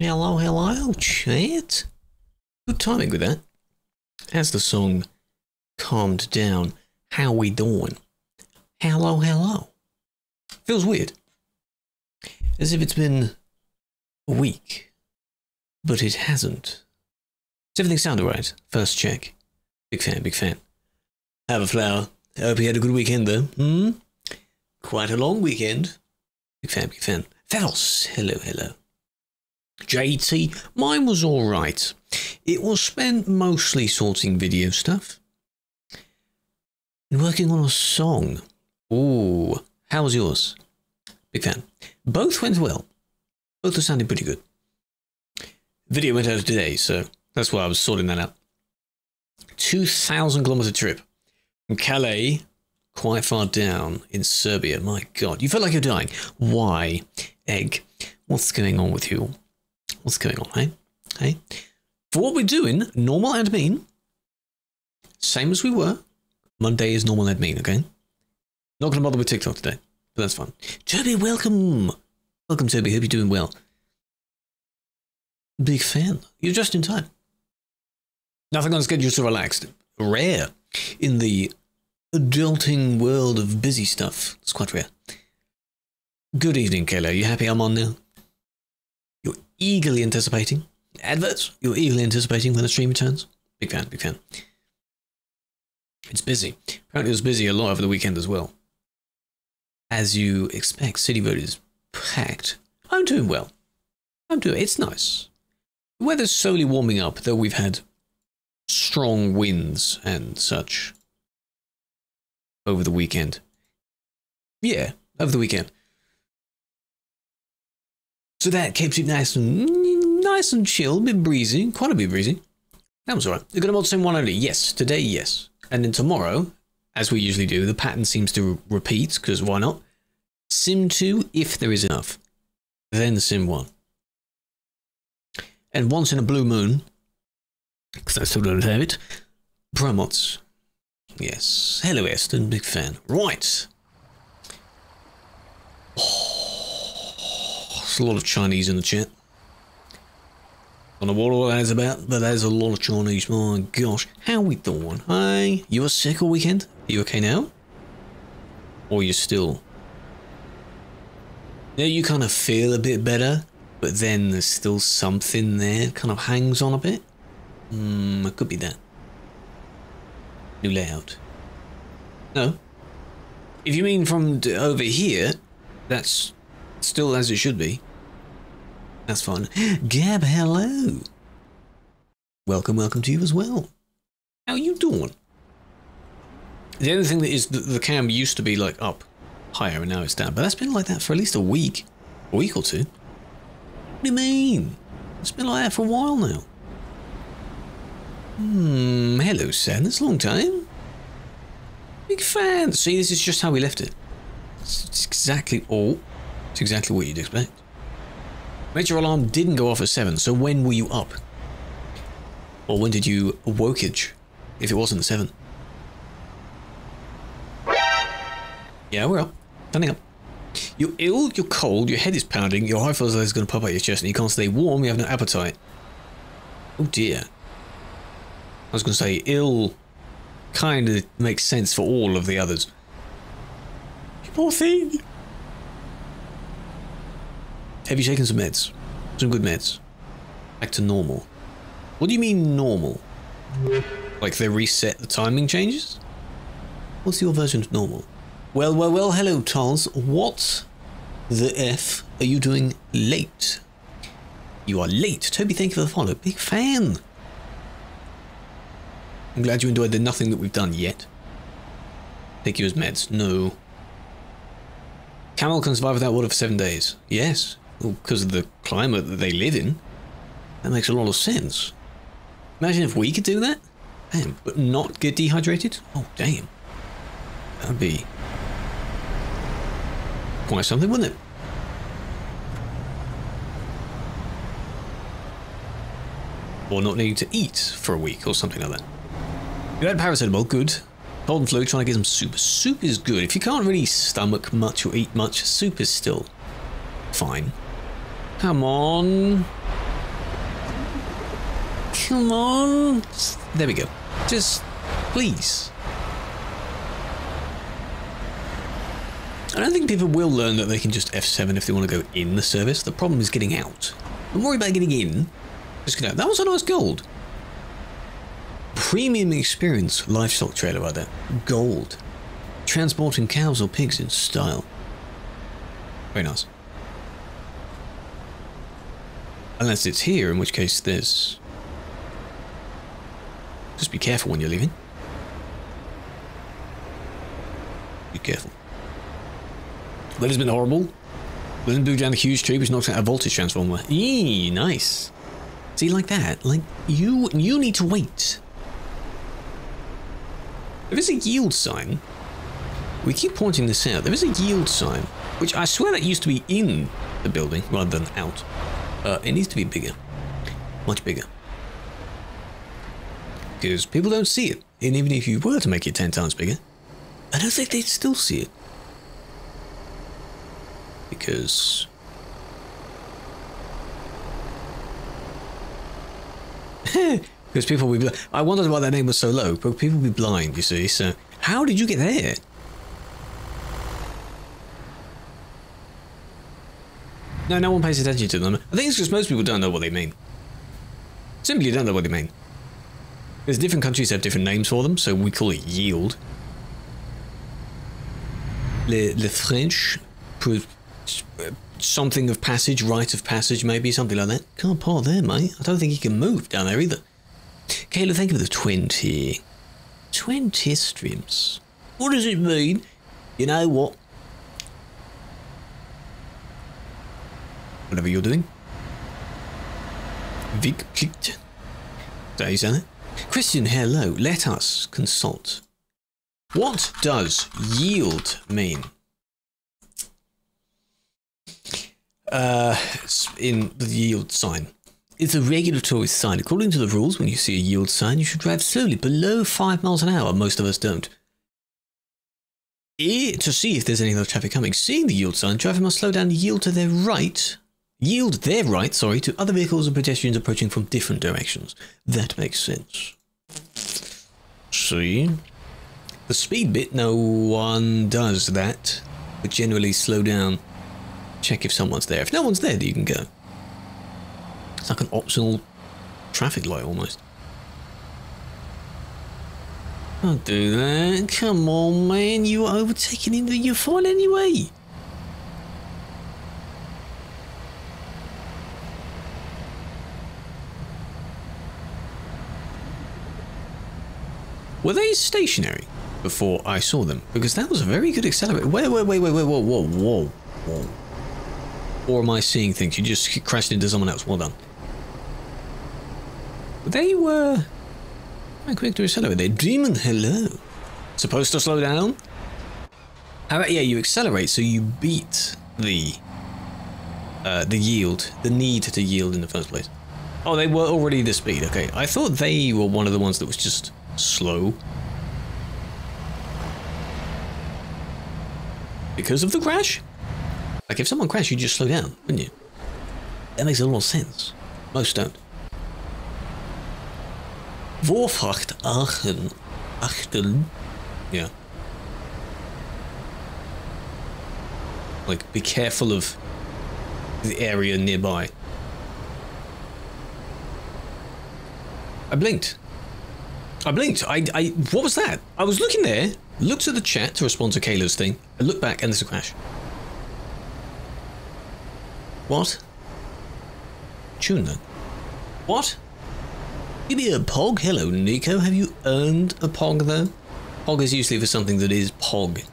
Hello, hello, chat. Good timing with that. As the song calmed down, how we doing? Hello, hello. Feels weird. As if it's been a week, but it hasn't. Does everything sound alright? First check. Big fan, big fan. Have a flower. I hope you had a good weekend though. Quite a long weekend. Big fan, big fan. Vels, hello, hello. JT, mine was alright. It was spent mostly sorting video stuff. And working on a song. Ooh, how was yours? Big fan. Both went well. Both are sounding pretty good. Video went out today, so that's why I was sorting that out. 2,000 kilometer trip from Calais, quite far down in Serbia. My God, you felt like you're dying. Why? Egg, what's going on with you? What's going on, hey? Hey? For what we're doing, normal admin, same as we were. Monday is normal admin, okay? Not going to bother with TikTok today, but that's fine. Toby, welcome. Welcome, Toby. Hope you're doing well. Big fan. You're just in time. Nothing on schedule to relax. Rare in the adulting world of busy stuff. It's quite rare. Good evening, Kayla. You happy I'm on now? You're eagerly anticipating adverts. You're eagerly anticipating when the stream returns. Big fan, big fan. It's busy. Apparently it was busy a lot over the weekend as well. As you expect, City Road is packed. I'm doing well. It's nice. The weather's slowly warming up, though we've had strong winds and such over the weekend. Yeah, over the weekend. So that keeps it nice and chill, a bit breezy, quite a bit breezy. That was alright. You're going to mod sim 1 only? Yes, today, yes. And then tomorrow, as we usually do, the pattern seems to repeat, because why not? Sim 2, if there is enough. Then Sim 1. And once in a blue moon, because I still don't have it, Promots. Yes. Hello, Aston, big fan. Right. There's a lot of Chinese in the chat. Don't know what all that is about, but there's a lot of Chinese. My gosh. How we doing? Hey, you were sick all weekend? Are you okay now? Or you still... Yeah, you kind of feel a bit better, but then there's still something there. Kind of hangs on a bit. It could be that. New layout. No. If you mean from over here, that's still as it should be. That's fine. Gab, hello. Welcome to you as well. How you doing? The only thing that is the cam used to be like up higher and now it's down, but that's been like that for at least a week or two. What do you mean? It's been like that for a while now. Hello, Sadness. Long time. Big fan. See, this is just how we left it. It's exactly what you'd expect. Major alarm didn't go off at 7, so when were you up? Or when did you wokage, if it wasn't 7? Yeah, we're up. Standing up. You're ill, you're cold, your head is pounding, your heart feels like it's going to pop out your chest, and you can't stay warm, you have no appetite. Oh dear. I was going to say, ill kind of makes sense for all of the others. You poor thing. Have you taken some meds? Some good meds? Back to normal. What do you mean normal? Like they reset the timing changes? What's your version of normal? Well, hello, Tals. What the F are you doing late? You are late. Toby, thank you for the follow. Big fan. I'm glad you enjoyed the nothing that we've done yet. Take you as meds. No. Camel can survive without water for 7 days. Yes. Well, because of the climate that they live in. That makes a lot of sense. Imagine if we could do that. Damn, but not get dehydrated? Oh, damn. That'd be quite something, wouldn't it? Or not needing to eat for a week or something like that. You had paracetamol, good. Cold and flu, trying to get some soup. Soup is good. If you can't really stomach much or eat much, soup is still fine. Come on. come on. There we go. Just, please. I don't think people will learn that they can just F7 if they want to go in the service. The problem is getting out. Don't worry about getting in. Just get out. That was a nice gold. Premium experience livestock trailer right there. Gold. Transporting cows or pigs in style. Very nice. Unless it's here, in which case there's... Just be careful when you're leaving. Be careful. Weather's been horrible. Doesn't blew down the huge tree which knocks out a voltage transformer. Eee, nice. See, like that, like, you need to wait. There is a yield sign. We keep pointing this out. There is a yield sign, which I swear that used to be in the building rather than out. It needs to be bigger. Much bigger. Because people don't see it. And even if you were to make it 10 times bigger, I don't think they'd still see it. Because... because people will be... I wondered why that name was so low, but people will be blind, you see, so... How did you get there? No one pays attention to them. I think it's because most people don't know what they mean. Simply don't know what they mean. Because different countries have different names for them, so we call it yield. Le French... something of passage, rite of passage, maybe, something like that. Can't park there, mate. I don't think you can move down there either. Caleb, thank you for the 20. 20 streams. What does it mean? You know what? Whatever you're doing. Vic clicked. Is that how you say that? Christian, hello. Let us consult. What does yield mean? In the yield sign. It's a regulatory sign. According to the rules, when you see a yield sign, you should drive slowly, below 5 miles an hour. Most of us don't. To see if there's any other traffic coming. Seeing the yield sign, driver must slow down and yield their right, to other vehicles and pedestrians approaching from different directions. That makes sense. See? The speed bit, no one does that. But generally slow down. Check if someone's there. If no one's there, then you can go. It's like an optional traffic light almost. Don't do that. Come on, man. You are overtaking him. You're fine anyway. Were they stationary before I saw them? Because that was a very good accelerator. Wait, whoa. Or am I seeing things? You just crashed into someone else. Well done. They were... Very quick to accelerate. They're Demon, hello. Supposed to slow down? How about, yeah, you accelerate so you beat the yield. The need to yield in the first place. Oh, they were already the speed. Okay, I thought they were one of the ones that was just slow. Because of the crash? Like, if someone crashed, you'd just slow down, wouldn't you? That makes a lot of sense. Most don't. Vorfracht achten. Yeah. Like, be careful of the area nearby. I blinked. What was that? I was looking there, looked at the chat to respond to Kayla's thing, I looked back and there's a crash. What? Tune then. What? Give me a pog? Hello, Nico. Have you earned a pog, though? Pog is usually for something that is pog.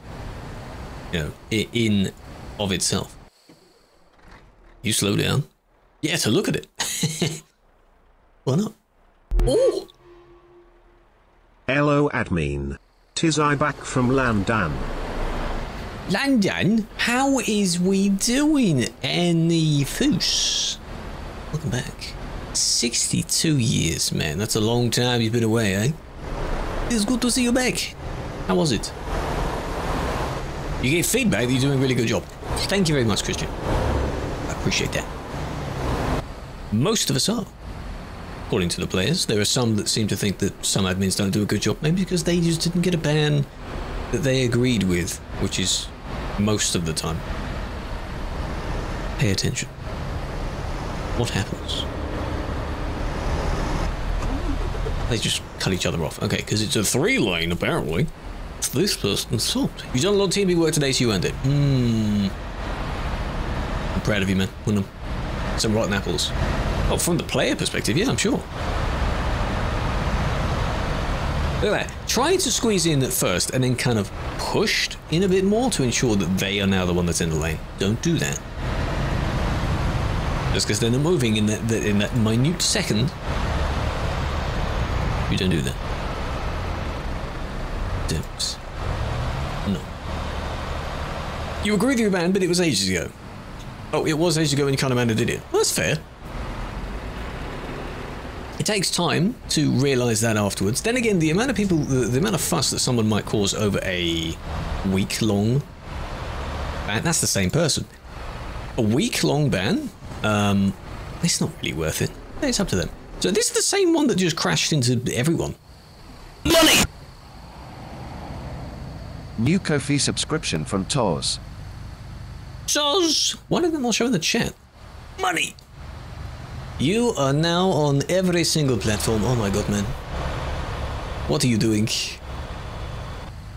You know, in of itself. You slow down? Yeah, to look at it. Why not? Oh! Hello, admin. 'Tis I back from London. London? How is we doing, Annie Foos? Welcome back. 62 years, man. That's a long time you've been away, eh? It's good to see you back. How was it? You gave feedback that you're doing a really good job. Thank you very much, Christian. I appreciate that. Most of us are. according to the players. There are some that seem to think that some admins don't do a good job, maybe because they just didn't get a ban that they agreed with, which is most of the time. Pay attention. What happens? They just cut each other off. Okay, because it's a 3-lane, apparently. It's this person's fault. You've done a lot of teaming work today, so you earned it. I'm proud of you, man. Won them. Some rotten apples. Oh, from the player perspective, yeah, I'm sure. Look at that. Try to squeeze in at first and then kind of pushed in a bit more to ensure that they are now the one that's in the lane. Don't do that. Just because they're not moving in that minute second. You don't do that. Don't. No. You agree with your ban, but it was ages ago. Oh, it was ages ago when you kind of did it. Well, that's fair. It takes time to realise that afterwards. Then again, the amount of people, the amount of fuss that someone might cause over a week-long ban, that's the same person. A week-long ban? It's not really worth it. It's up to them. So this is the same one that just crashed into everyone. Money! New Ko-fi subscription from Toz. Toz! Why did they not show in the chat? Money! You are now on every single platform. Oh my god, man. What are you doing?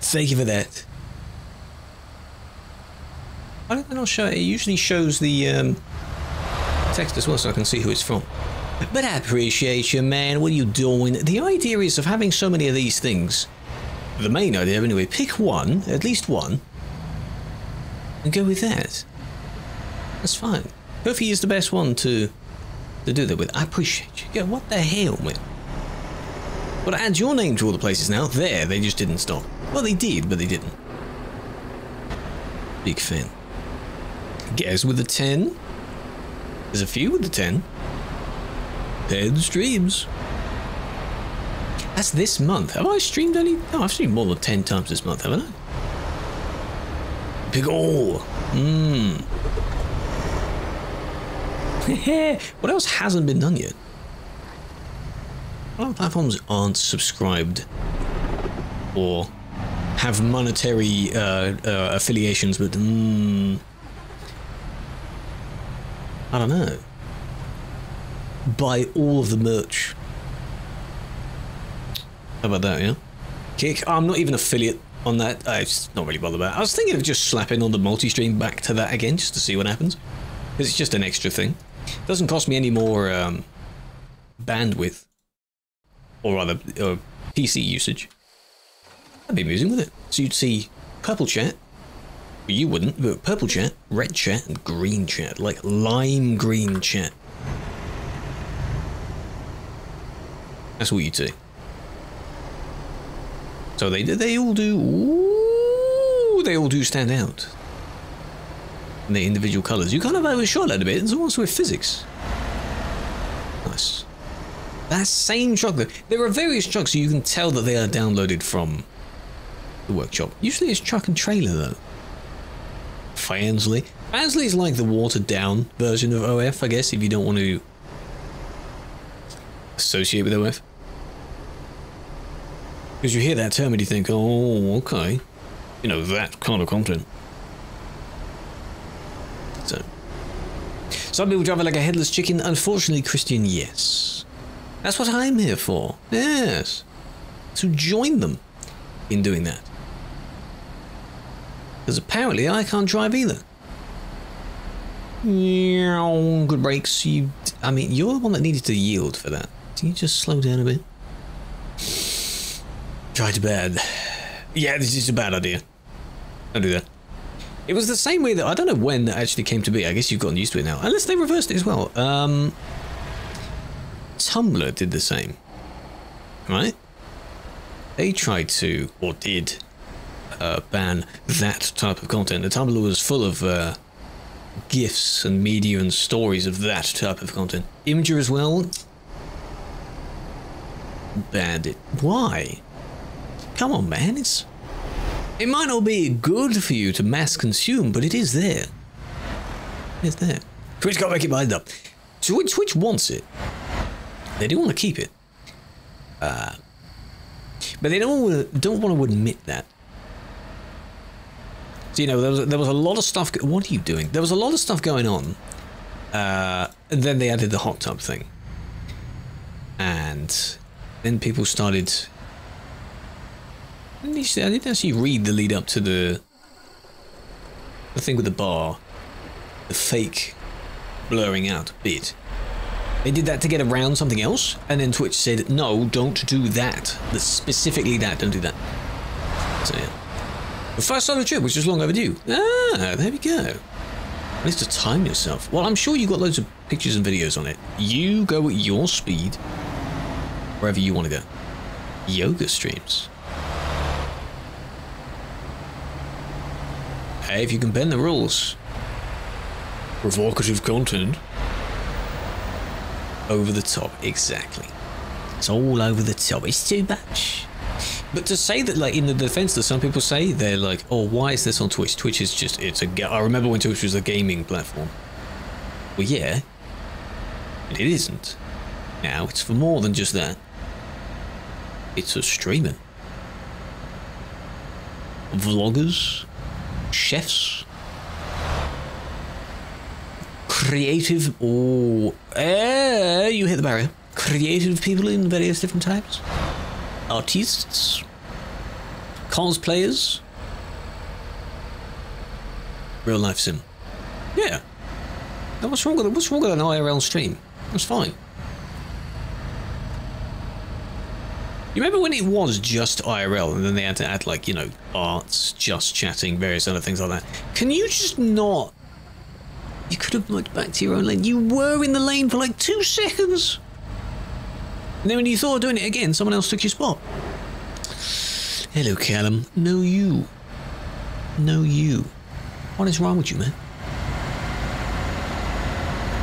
Thank you for that. Why did they not show it? It usually shows the text as well so I can see who it's from. But I appreciate you, man. What are you doing? The idea is of having so many of these things. The main idea, anyway, pick one, at least one, and go with that. That's fine. Kofi is the best one to do that with. I appreciate you. Yeah, what the hell, man? But add your name to all the places now. There, they just didn't stop. Well, they did, but they didn't. Big fan. Guess with the 10. There's a few with the 10. 10 streams. That's this month. Have I streamed any? No, I've streamed more than 10 times this month, haven't I? Big ol'. What else hasn't been done yet? A lot of platforms aren't subscribed or have monetary affiliations, but I don't know. Buy all of the merch. How about that, yeah? Kick. I'm not even affiliate on that. I'm just not really bothered about it. I was thinking of just slapping on the multi-stream back to that again, just to see what happens. Because it's just an extra thing. It doesn't cost me any more bandwidth. Or rather, PC usage. That'd be amusing, wouldn't it? So you'd see purple chat. Well, you wouldn't, but purple chat, red chat, and green chat. Like lime green chat. That's what you'd see. So they all do. Ooh, they all do stand out. And their individual colours. You kind of overshot that a bit. It's also with physics. Nice. That same truck. There are various trucks so you can tell that they are downloaded from the workshop. Usually it's truck and trailer though. Fansly. Fansly is like the watered down version of OF, I guess, if you don't want to associate with OF. Because you hear that term and you think, oh, okay. You know, that kind of content. So. Some people drive it like a headless chicken. Unfortunately, Christian, yes. That's what I'm here for. Yes. To join them in doing that. Because apparently I can't drive either. Good brakes. I mean, you're the one that needed to yield for that. Can you just slow down a bit? Tried bad. Yeah, this is a bad idea. Don't do that. It was the same way that, I don't know when that actually came to be. I guess you've gotten used to it now. Unless they reversed it as well. Tumblr did the same. Right? They tried to, or did, ban that type of content. The Tumblr was full of GIFs and media and stories of that type of content. Imager as well. Banned it. Why? Come on, man. It might not be good for you to mass consume, but it is there. It's there. Twitch can't make it mind up. Twitch wants it. They do want to keep it. But they don't want to admit that. So, you know, there was a lot of stuff... What are you doing? There was a lot of stuff going on. And then they added the hot tub thing. And then people started... I didn't actually read the lead up to the thing with the bar. The fake blurring out bit. They did that to get around something else, and then Twitch said, no, don't do that. Specifically that, don't do that. So yeah. The first solo trip was just long overdue. Ah, there we go. At least to time yourself. Well, I'm sure you got loads of pictures and videos on it. You go at your speed, wherever you want to go. Yoga streams. Hey, if you can bend the rules. Provocative content. Over the top, exactly. It's all over the top. It's too much. But to say that, like, in the defense that some people say, they're like, oh, why is this on Twitch? Twitch is just, I remember when Twitch was a gaming platform. Well, yeah. But it isn't. Now, it's for more than just that. It's a streaming. Vloggers. Chefs. Creative, you hit the barrier. Creative people in various different types. Artists. Cosplayers. Real life sim. Yeah. Now what's wrong with an IRL stream? That's fine. You remember when it was just IRL and then they had to add, like, you know, arts, just chatting, various other things like that? Can you just not... You could have looked back to your own lane. You were in the lane for like 2 seconds. And then when you thought of doing it again, someone else took your spot. Hello, Callum. No, you. No, you. What is wrong with you, man?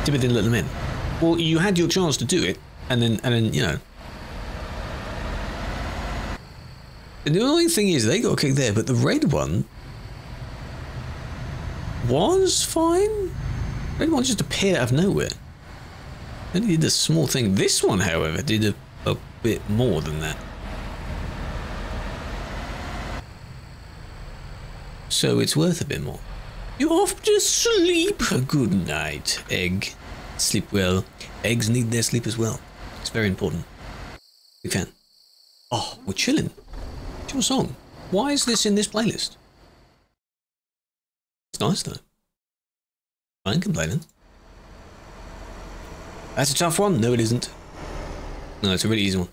Timmy didn't let them in. Well, you had your chance to do it, and then, you know. And the only thing is, they got kicked there, but the red one was fine. Red one just appeared out of nowhere. Then he did a small thing. This one, however, did a bit more than that. So it's worth a bit more. You're off to sleep. Good night, egg. Sleep well. Eggs need their sleep as well. It's very important. Big fan. Oh, we're chilling. It's your song. Why is this in this playlist? It's nice though. I ain't complaining. That's a tough one. No, it isn't. No, it's a really easy one.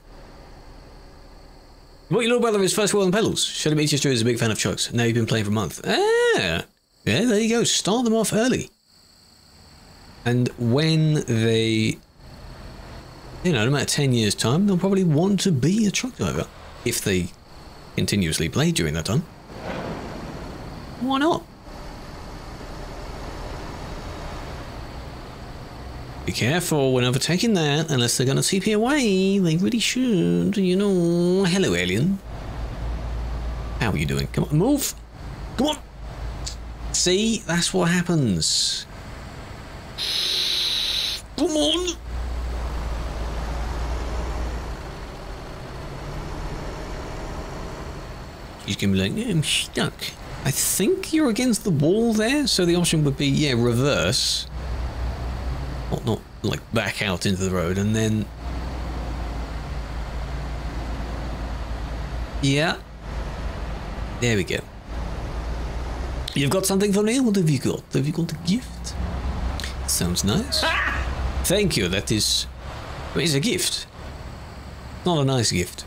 What your little brother is first world on pedals. Shut up, Each is a big fan of trucks. Now you've been playing for a month. Ah! Yeah, there you go. Start them off early. And when they, you know, in about 10 years' time, they'll probably want to be a truck driver. If they continuously play during that time. Why not? Be careful when overtaking that, unless they're going to TP away. They really should, you know. Hello, alien. How are you doing? Come on, move. Come on. See, that's what happens. Come on. He's going to be like, yeah, I'm stuck. I think you're against the wall there, so the option would be, yeah, reverse. Not like back out into the road, and then... Yeah. There we go. You've got something for me? What have you got? Have you got a gift? Sounds nice. Thank you, that is... It's a gift. Not a nice gift.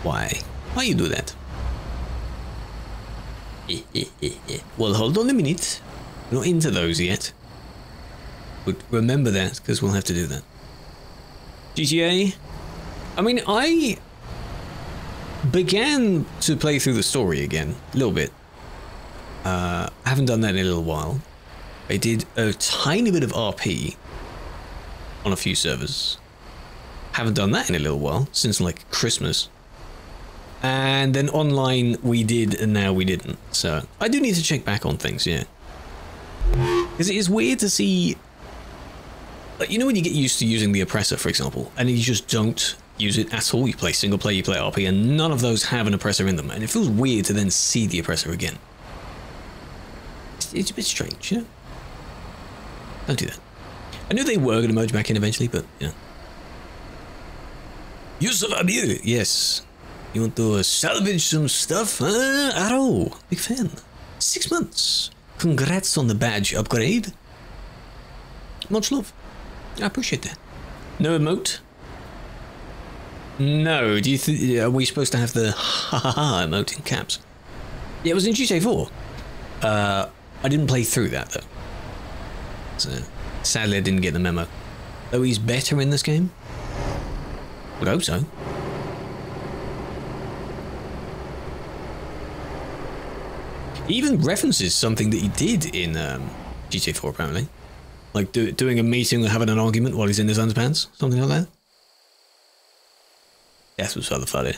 Why? Why you do that? Well, hold on a minute. We're not into those yet. But remember that, because we'll have to do that. GTA? I mean, I began to play through the story again, a little bit. I haven't done that in a little while. I did a tiny bit of RP on a few servers. Haven't done that in a little while, since like Christmas. And then online we did, and now we didn't. So I do need to check back on things, yeah. Because it is weird to see Like, you know when you get used to using the oppressor, for example, and you just don't use it at all? You play single player, you play RP, and none of those have an oppressor in them, and it feels weird to then see the oppressor again. It's a bit strange, you know? Don't do that. I knew they were going to merge back in eventually, but, you know. Use of idea. Yes. You want to salvage some stuff? Arrow. Big fan. 6 months. Congrats on the badge upgrade. Much love. I appreciate that. No emote? No. Do you think are we supposed to have the ha ha ha emote in caps? Yeah, it was in GTA 4. I didn't play through that though. So sadly I didn't get the memo. Though he's better in this game? Would hope so. He even references something that he did in GTA 4 apparently. Like doing a meeting or having an argument while he's in his underpants. Something like that. That was rather funny.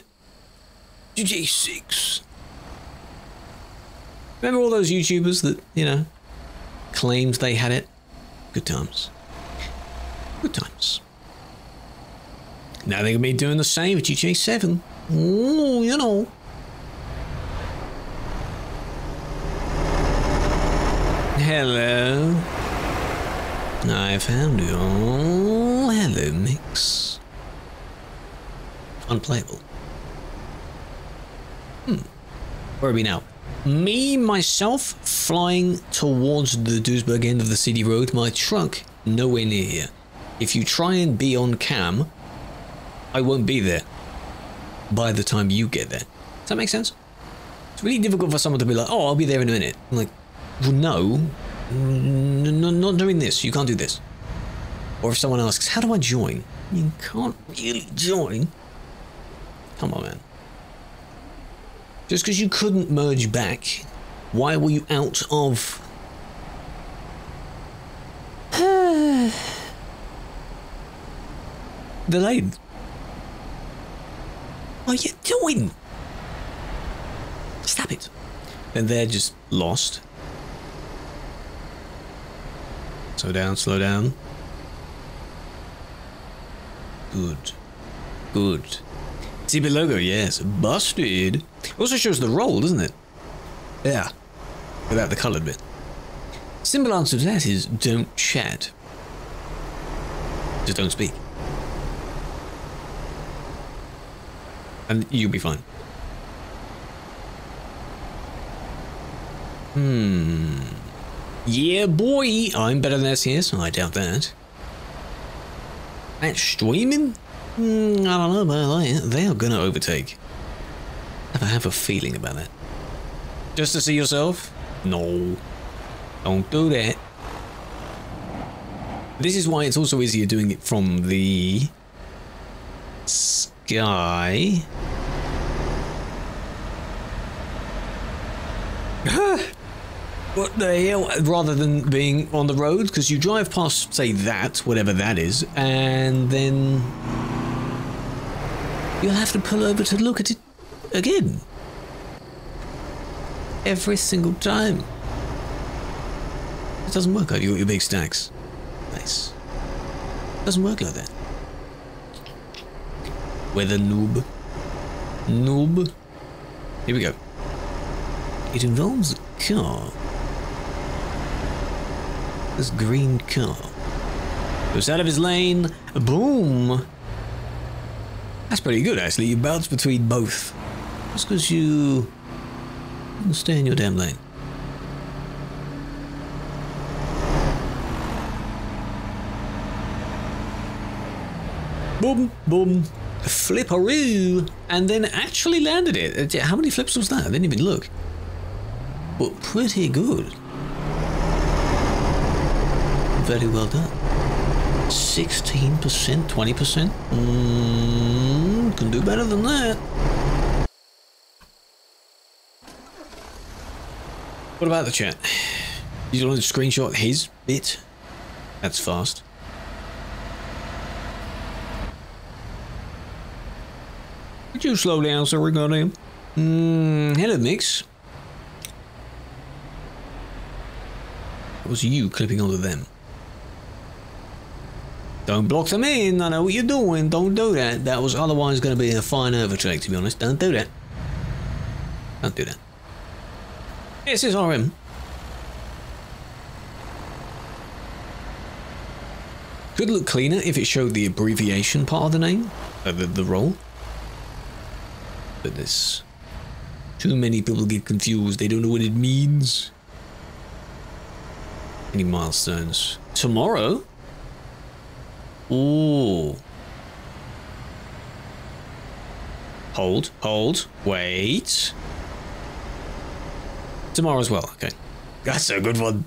GTA 6. Remember all those YouTubers that, you know, claimed they had it? Good times. Good times. Now they're going to be doing the same with GTA 7. Ooh, you know. Hello. I found you. Oh, hello, Mix. Unplayable. Where are we now? Me, myself, flying towards the Duisburg end of the city road. My truck, nowhere near here. If you try and be on cam, I won't be there by the time you get there. Does that make sense? It's really difficult for someone to be like, oh, I'll be there in a minute. I'm like, well, no, not doing this. You can't do this. Or if someone asks, how do I join? You can't really join. Come on, man. Just because you couldn't merge back, why were you out of... the lane? What are you doing? Stop it. And they're just lost. Slow down, slow down. Good. Good. TB logo, yes. Busted. Also shows the roll, doesn't it? Yeah. Without the coloured bit. Simple answer to that is don't chat. Just don't speak. And you'll be fine. Yeah, boy. I'm better than SES. I doubt that. At streaming? I don't know about that. They are gonna overtake. I have a feeling about that. Just to see yourself? No. Don't do that. This is why it's also easier doing it from the sky. What the hell? Rather than being on the road, because you drive past, say, that, whatever that is, and then you'll have to pull over to look at it again. Every single time. It doesn't work like you got your big stacks. Nice. Doesn't work like that. Weather noob. Noob. Here we go. It involves a car. This green car. Goes out of his lane. Boom. That's pretty good, actually. You bounce between both. Just because you stay in your damn lane. Boom, boom. Flipperoo. And then actually landed it. How many flips was that? I didn't even look. But pretty good. Very well done. 16%, 20%? Can do better than that. What about the chat? You want to screenshot his bit? That's fast. Could you slowly answer regarding him? Hello, Mix. It was you clipping onto them. Don't block them in. I know what you're doing. Don't do that. That was otherwise going to be a fine overtake, to be honest. Don't do that. Don't do that. This is RM. Could look cleaner if it showed the abbreviation part of the name, the role. But this, too many people get confused. They don't know what it means. Any milestones? Tomorrow? Ooh. Hold, wait. Tomorrow as well, okay. That's a good one.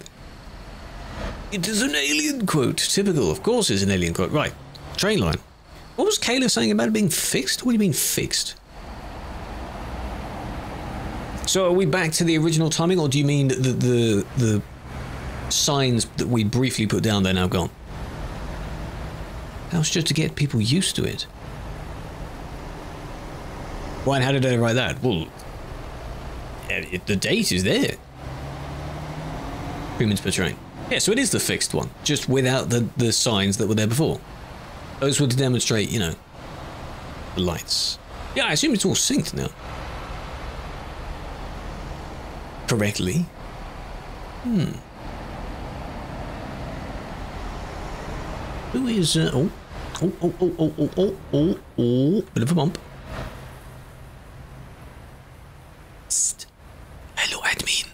It is an alien quote. Typical, of course it's an alien quote. Right, train line. What was Caleb saying about it being fixed? What do you mean fixed? So are we back to the original timing, or do you mean the signs that we briefly put down, they're now gone? That was just to get people used to it. Why, and how did they write that? Well, the date is there. 3 minutes per train. Yeah, so it is the fixed one, just without the signs that were there before. Those were to demonstrate, you know, the lights. Yeah, I assume it's all synced now. Correctly. Who is, bit of a bump. Psst. Hello, admin.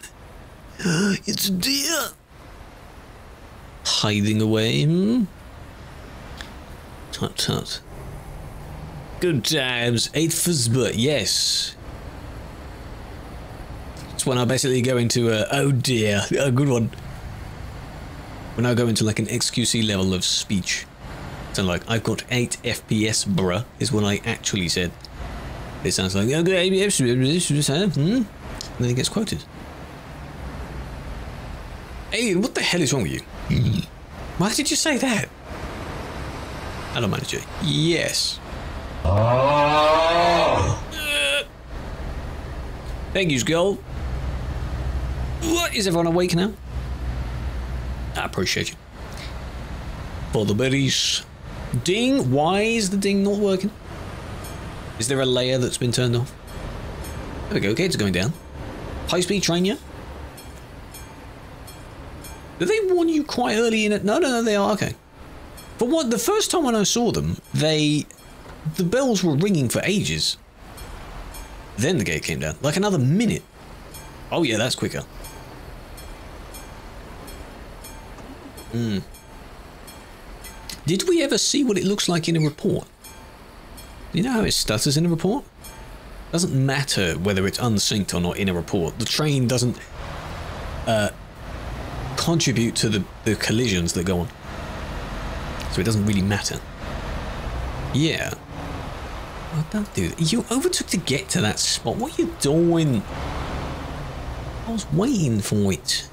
It's a deer. Hiding away, Tut tut. Good times. 8th Fuzbut, yes. It's when I basically go into a, oh dear, a good one. When I go into like an XQC level of speech. So like, I've got 8 FPS, bruh, is what I actually said. It sounds like, okay, and then it gets quoted. Alien, what the hell is wrong with you? Why did you say that? Hello, manager. Yes. Thank you, Skull. What, is everyone awake now? I appreciate you. For the berries. Ding, why is the ding not working? Is there a layer that's been turned off? There we go, okay, it's going down. High-speed train, yeah? Did they warn you quite early in it? No, they are, okay. But what, the first time when I saw them, the bells were ringing for ages. Then the gate came down, like another minute. Oh yeah, that's quicker. Did we ever see what it looks like in a report? You know how it stutters in a report? Doesn't matter whether it's unsynced or not in a report. The train doesn't contribute to the collisions that go on. So it doesn't really matter. Yeah. Oh, don't do that. You overtook to get to that spot. What are you doing? I was waiting for it.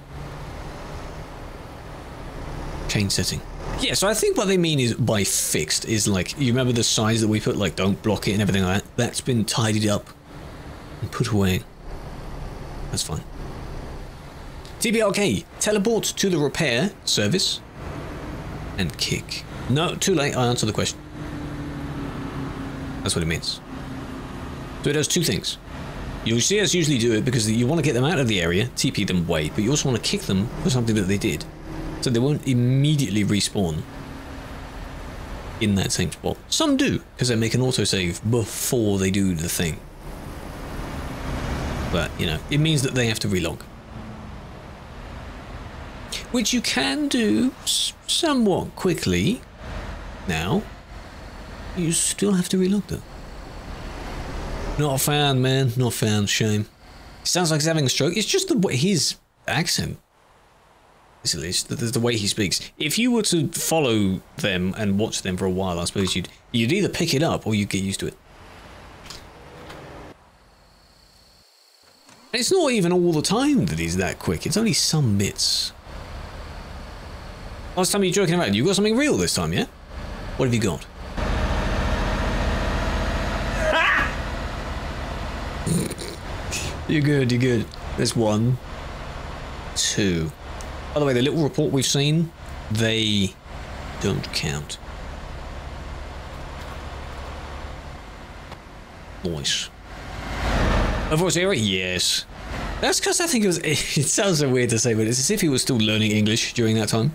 Chain setting. Yeah, so I think what they mean is by fixed is like, you remember the signs that we put, like don't block it and everything like that? That's been tidied up and put away. That's fine. TBRK, teleport to the repair service and kick. No, too late, I answered the question. That's what it means. So it does two things. You'll see us usually do it because you want to get them out of the area, TP them away, but you also want to kick them for something that they did. So they won't immediately respawn in that same spot. Some do, because they make an autosave before they do the thing. But, you know, it means that they have to relog. Which you can do somewhat quickly. Now, you still have to relog them. Not found, man. Not found. Shame. Sounds like he's having a stroke. It's just the way his accent. At least the way he speaks. If you were to follow them and watch them for a while, I suppose you'd either pick it up or you'd get used to it. And it's not even all the time that he's that quick. It's only some bits. Last time you're joking around, you got something real this time, yeah? What have you got? You're good, you're good. There's 1, 2. By the way, the little report we've seen, they don't count. Nice. A voice area? Yes. That's because I think it was... It sounds so weird to say, but it's as if he was still learning English during that time.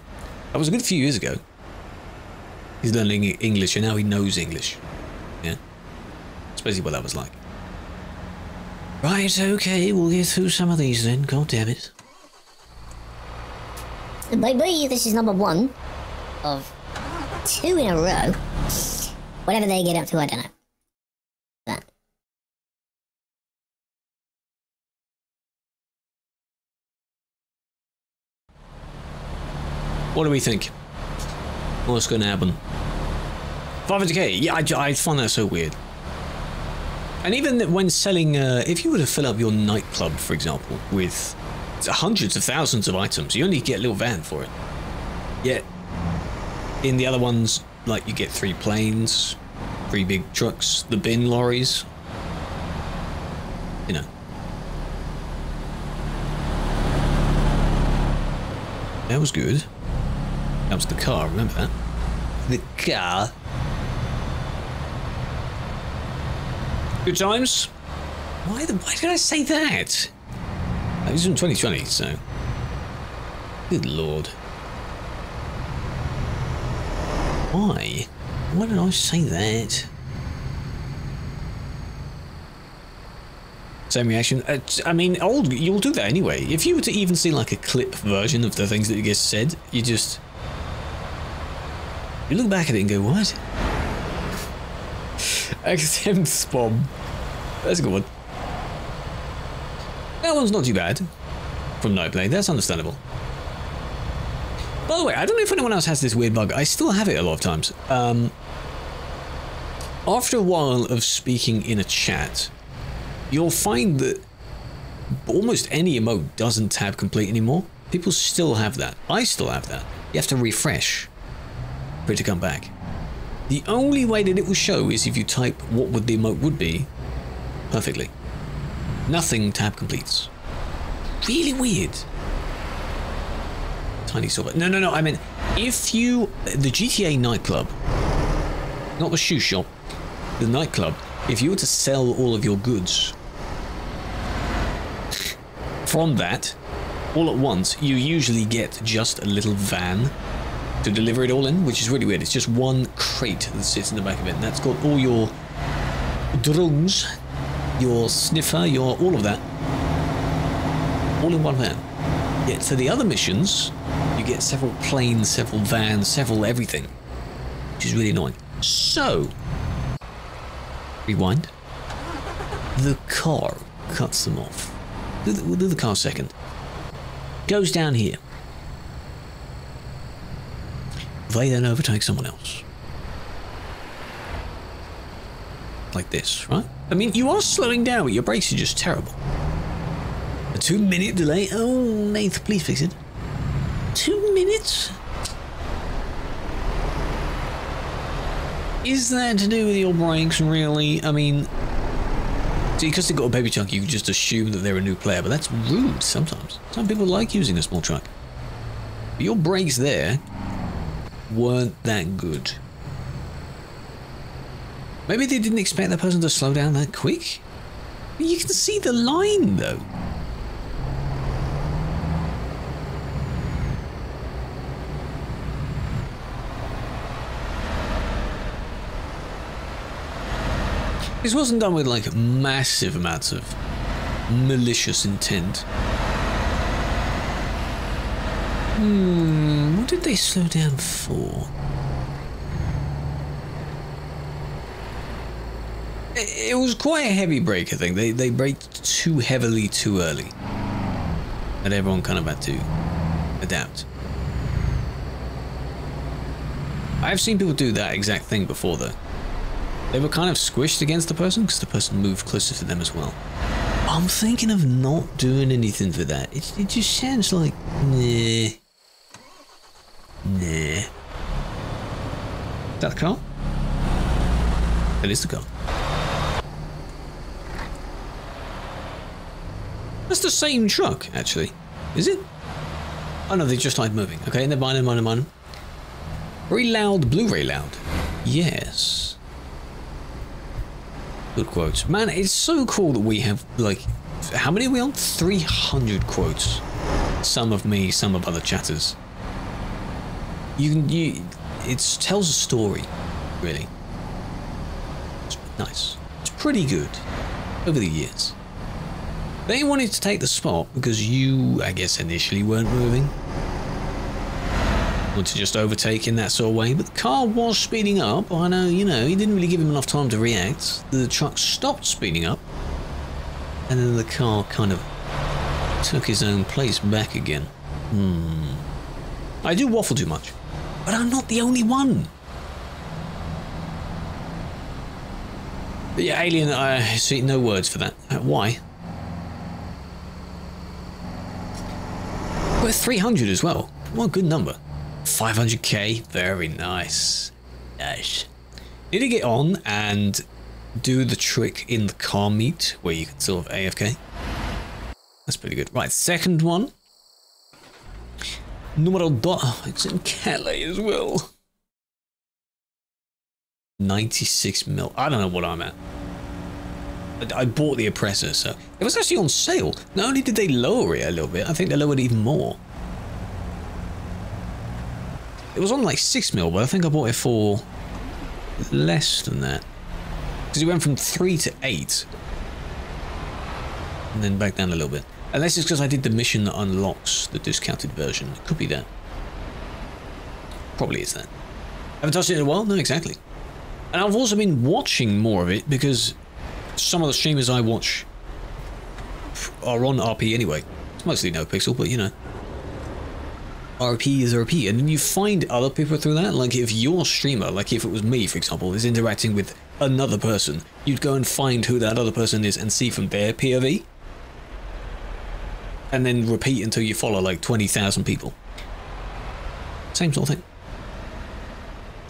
That was a good few years ago. He's learning English and now he knows English. Yeah. That's basically what that was like. Right, okay, we'll get through some of these then. God damn it. Maybe this is number 1 of 2 in a row. Whatever they get up to, I don't know. That. What do we think? What's going to happen? 500k? Yeah, I find that so weird. And even when selling, if you were to fill up your nightclub, for example, with hundreds of thousands of items, you only get a little van for it. Yet, in the other ones, like you get 3 planes, 3 big trucks, the bin lorries. You know. That was good. That was the car, remember that? The car. Good times? Why did I say that? It was in 2020, so... Good lord. Why? Why did I say that? Same reaction. I mean, you'll do that anyway. If you were to even see like a clip version of the things that you just said, you look back at it and go, what? XM Spom. That's a good one. That one's not too bad. From Nightblade, that's understandable. By the way, I don't know if anyone else has this weird bug. I still have it a lot of times. After a while of speaking in a chat, you'll find that almost any emote doesn't tab complete anymore. People still have that. I still have that. You have to refresh for it to come back. The only way that it will show is if you type what would the emote would be perfectly. Nothing tab completes. Really weird. Tiny silver. No, I mean, if you... The GTA nightclub, not the shoe shop, the nightclub, if you were to sell all of your goods from that, all at once, you usually get just a little van to deliver it all in, which is really weird. It's just one crate that sits in the back of it, and that's got all your drones, your sniffer, your all of that, all in one van. Yeah, so the other missions, you get several planes, several vans, several everything, which is really annoying. So, rewind. The car cuts them off. We'll do the car second. Goes down here. They then overtake someone else. Like this, right? I mean, you are slowing down, but your brakes are just terrible. A 2-minute delay. Oh, Nath, please fix it. 2 minutes? Is that to do with your brakes, really? I mean, see, because they've got a baby truck, you just assume that they're a new player, but that's rude sometimes. Some people like using a small truck. But your brakes there weren't that good. Maybe they didn't expect that person to slow down that quick? But you can see the line, though. This wasn't done with, like, massive amounts of malicious intent. What did they slow down for? It was quite a heavy break, I think. They braked too heavily too early. And everyone kind of had to adapt. I've seen people do that exact thing before, though. They were kind of squished against the person because the person moved closer to them as well. I'm thinking of not doing anything for that. It just sounds like, nah. Nah. Is that the car? That is the car. That's the same truck, actually. Is it? Oh no, they just started moving. Okay, they're mine. Very loud, Blu-ray loud. Yes. Good quotes. Man, it's so cool that we have, like, how many are we on? 300 quotes. Some of me, some of other chatters. It tells a story, really. It's nice. It's pretty good over the years. They wanted to take the spot because you, I guess, initially weren't moving. Wanted to just overtake in that sort of way, but the car was speeding up. I know, you know, he didn't really give him enough time to react. The truck stopped speeding up, and then the car kind of took his own place back again. I do waffle too much, but I'm not the only one. But yeah, Alien, I see no words for that. Why? We're 300 as well. What a good number. 500k, very nice. Nice. Need to get on and do the trick in the car meet where you can sort of AFK. That's pretty good. Right, second one. Numero 2. It's in Calais as well. 96 mil. I don't know what I'm at. I bought the oppressor, so it was actually on sale. Not only did they lower it a little bit, I think they lowered it even more. It was on like 6 mil, but I think I bought it for less than that. Because it went from 3 to 8. And then back down a little bit. Unless it's because I did the mission that unlocks the discounted version. It could be that. Probably is that. Haven't touched it in a while? No, exactly. And I've also been watching more of it because some of the streamers I watch are on RP anyway. It's mostly no pixel, but you know. RP is RP, and then you find other people through that. Like if your streamer, like if it was me, for example, is interacting with another person, you'd go and find who that other person is and see from their POV. And then repeat until you follow like 20,000 people. Same sort of thing.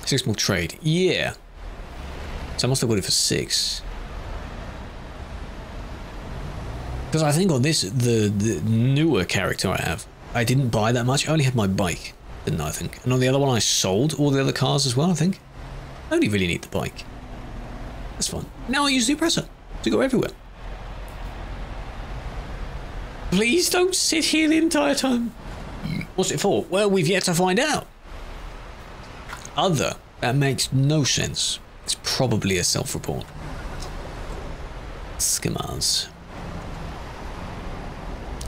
6 mil trade. Yeah. So I must have got it for 6. Because I think on this, the newer character I have, I didn't buy that much. I only had my bike, didn't I think? And on the other one I sold all the other cars as well, I think. I only really need the bike. That's fine. Now I use the oppressor to go everywhere. Please don't sit here the entire time. What's it for? Well, we've yet to find out. Other. That makes no sense. It's probably a self-report. Skimmers.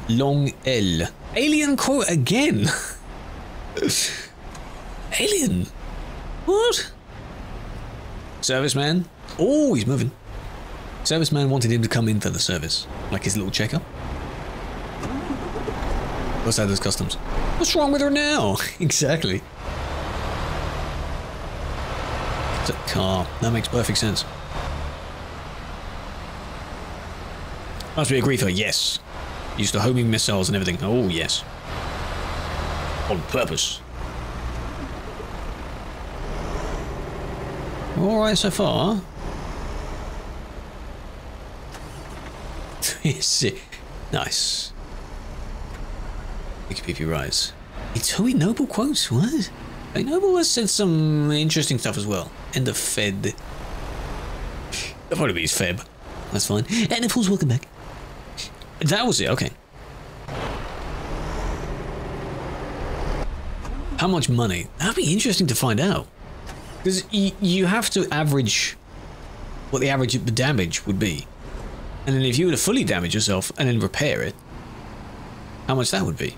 Long L. Alien quote again. Alien. What? Serviceman. Oh, he's moving. Serviceman wanted him to come in for the service. Like his little checkup. What's that as customs? What's wrong with her now? Exactly. It's a car. That makes perfect sense. Must be a griefer, yes. Used to homing missiles and everything. Oh, yes. On purpose. Alright so far. Nice. Wikipedia Rise. Itoi Noble quotes? What? Hey, Noble has said some interesting stuff as well. End of Fed. That'll probably be his Feb. That's fine. And of course, welcome back. That was it, okay. How much money? That'd be interesting to find out. Because you have to average what the average damage would be. And then if you were to fully damage yourself and then repair it, how much that would be.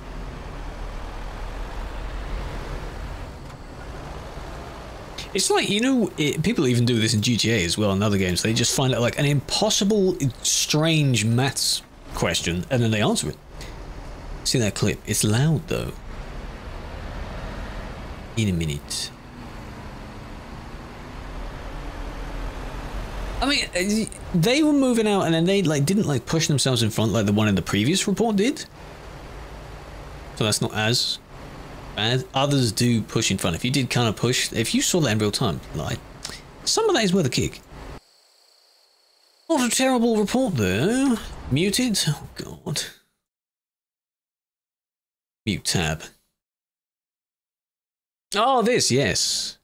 It's like, you know, people even do this in GTA as well and other games. They just find out like an impossible, strange maths question and then they answer it. See that clip? It's loud though. In a minute. I mean, they were moving out and then they like didn't like push themselves in front like the one in the previous report did. So that's not as bad. Others do push in front. If you did kind of push, if you saw that in real time, like some of that is worth a kick. Not a terrible report though. Muted? Oh god. Mute tab. Oh, this, yes.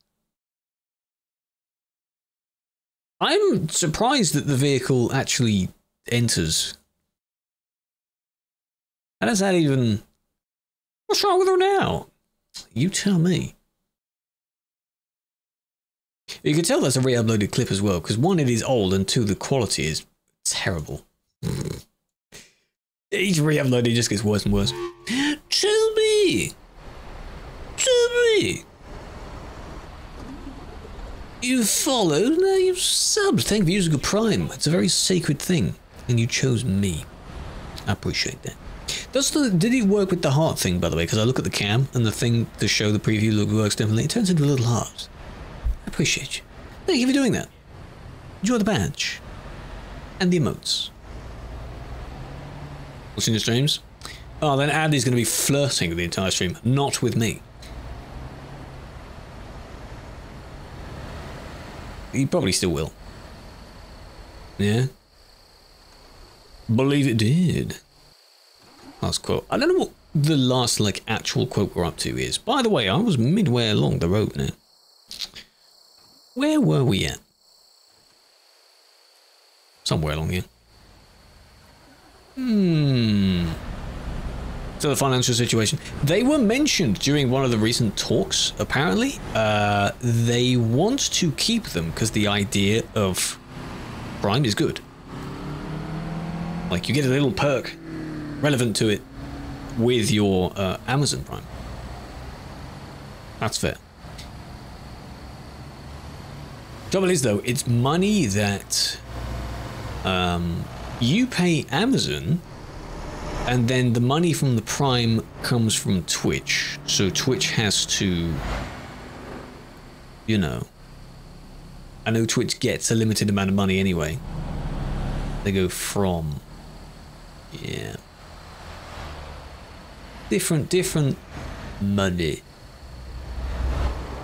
I'm surprised that the vehicle actually enters. How does that even... What's wrong with her now? You tell me. You can tell that's a re-uploaded clip as well, because one, it is old, and two, the quality is terrible. Each re-upload, it just gets worse and worse. Tell me! Tell me! You've followed, now you've subbed. Thank you for using a Prime. It's a very sacred thing, and you chose me. I appreciate that. Did it work with the heart thing, by the way? Because I look at the cam, and the thing to show the preview works differently. It turns into a little heart. I appreciate you. Thank you for doing that. Enjoy the badge. And the emotes. What's in the streams? Oh, then Andy's going to be flirting the entire stream. Not with me. He probably still will. Yeah? Believe it did. Last quote. I don't know what the last, like, actual quote we're up to is. By the way, I was midway along the road now. Where were we at? Somewhere along here. So the financial situation. They were mentioned during one of the recent talks, apparently. They want to keep them because the idea of Prime is good. Like, you get a little perk relevant to it with your Amazon Prime. That's fair. Trouble is, though, it's money that you pay Amazon, and then the money from the Prime comes from Twitch. So Twitch has to, you know, I know Twitch gets a limited amount of money anyway. They go from, yeah, different money.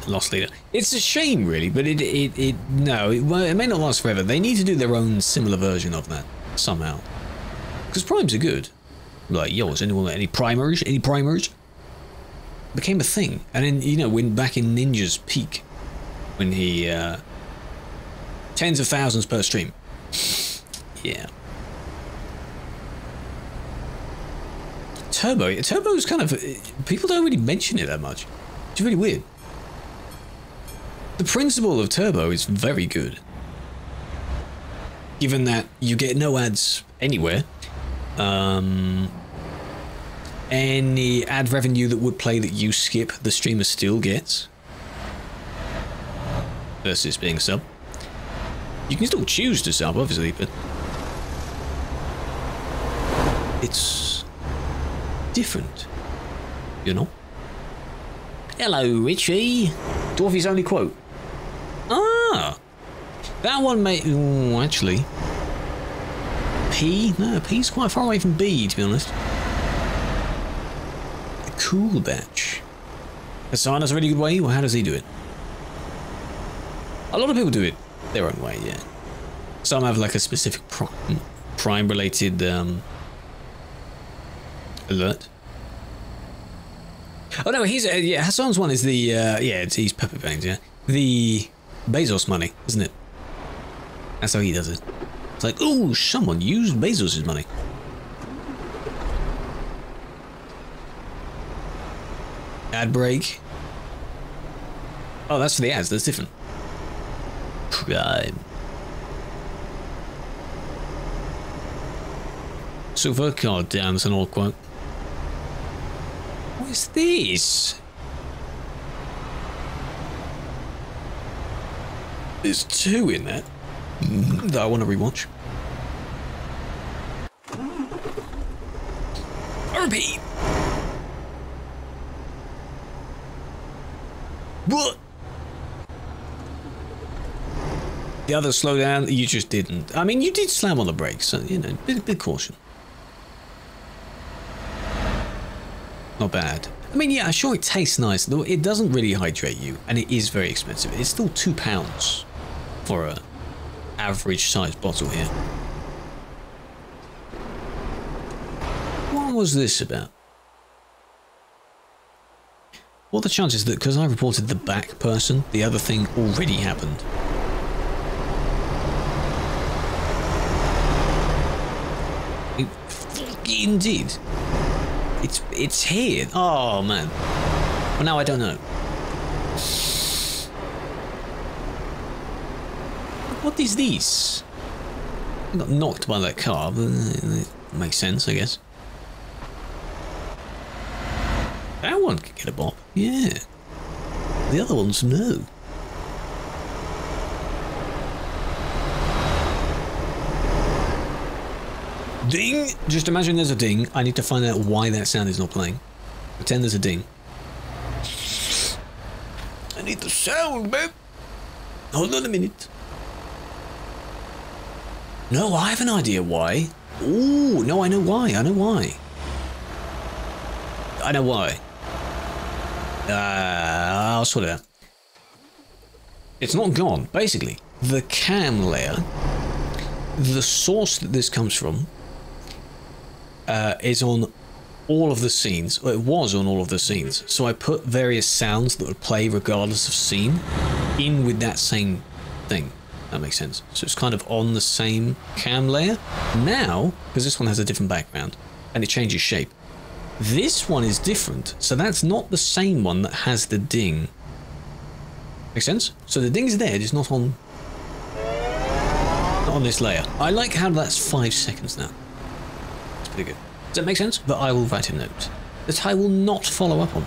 Lost leader. It's a shame, really, but it may not last forever. They need to do their own similar version of that somehow, because primes are good. Like, yo, has anyone got any primers? Any primers? Became a thing, and then, you know, when back in Ninja's peak, when he tens of thousands per stream. Yeah. Turbo's kind of, people don't really mention it that much. It's really weird. The principle of Turbo is very good, given that you get no ads anywhere. Any ad revenue that would play that you skip, the streamer still gets, versus being a sub. You can still choose to sub, obviously, but it's different, you know? Hello, Richie. Dwarfy's only quote. Ah, that one may. Ooh, actually, P. No, P's quite far away from B, to be honest. Cool batch. Hassan has a really good way. Well, how does he do it? A lot of people do it their own way. Yeah. Some have like a specific prime-related alert. Oh no, he's yeah. Hassan's one is the yeah. He's Pepper Bangs. Yeah, the Bezos money, isn't it? That's how he does it. It's like, oh, someone used Bezos' money. Ad break. Oh, that's for the ads. That's different. Prime. Silver card down. That's an old quote. What is this? There's two in there that I want to rewatch. RP. What? The other slow down. You just didn't. I mean, you did slam on the brakes, so you know, bit caution. Not bad. I mean, yeah, sure, it tastes nice, though it doesn't really hydrate you, and it is very expensive. It's still £2 for a average sized bottle here. What was this about? What are the chances that because I reported the back person, the other thing already happened? Indeed. It's here. Oh man. Well, now I don't know. What is this? I got knocked by that car, but it makes sense, I guess. That one could get a bop. Yeah. The other ones, no. Ding! Just imagine there's a ding. I need to find out why that sound is not playing. Pretend there's a ding. I need the sound, babe. Hold on a minute. No, I have an idea why. Ooh, no, I know why. I know why. I know why. I'll sort it out. It's not gone. Basically, the cam layer, the source that this comes from, is on all of the scenes. Well, it was on all of the scenes. So I put various sounds that would play regardless of scene in with that same thing. That makes sense. So it's kind of on the same cam layer. Now, because this one has a different background and it changes shape, this one is different. So that's not the same one that has the ding. Make sense? So the ding's there, just not on this layer. I like how that's 5 seconds now. It's pretty good. Does that make sense? But I will write a note that I will not follow up on.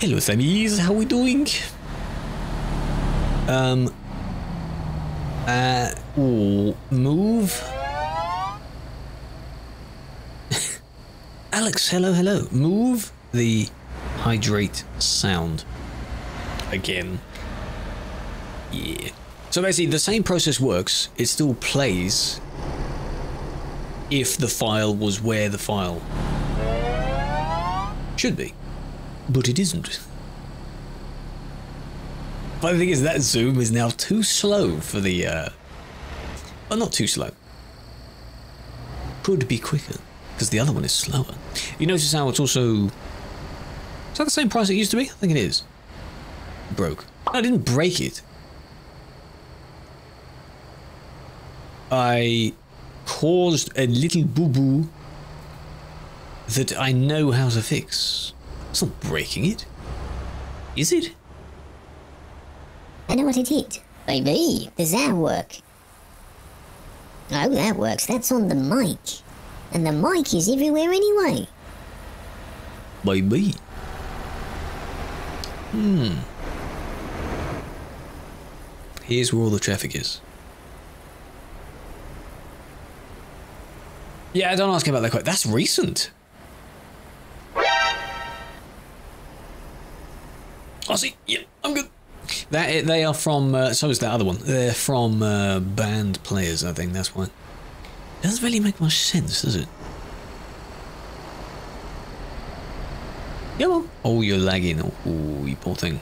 Hello, Sammies. How are we doing? Move. Alex, hello. Move the hydrate sound again. Yeah. So basically the same process works. It still plays if the file was where the file should be, but it isn't. But the thing is, that zoom is now too slow for the, well, not too slow. Could be quicker, because the other one is slower. You notice how it's also... Is that the same price it used to be? I think it is. Broke. I didn't break it. I caused a little boo-boo that I know how to fix. It's not breaking it. Is it? I know what it is. Baby, does that work? Oh, that works. That's on the mic. And the mic is everywhere anyway. Baby. Here's where all the traffic is. Yeah, don't ask about that quite. That's recent. I see. Yeah, I'm good. They are from, so is that other one. They're from band players, I think, that's why. Doesn't really make much sense, does it? Yeah, well. Oh, you're lagging. Oh, you poor thing.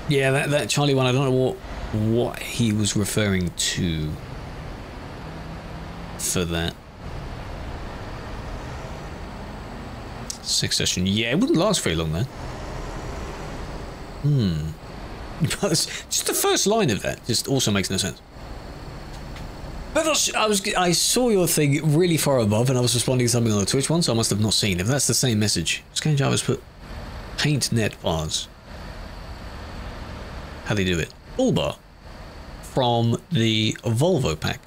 Yeah, that Charlie one, I don't know what he was referring to for that. Succession. Yeah, it wouldn't last very long, though. But just the first line of that just also makes no sense. But I saw your thing really far above, and I was responding to something on the Twitch one, so I must have not seen. If that's the same message, Strange Jarvis put paint net bars. How they do it? Bullbar from the Volvo pack.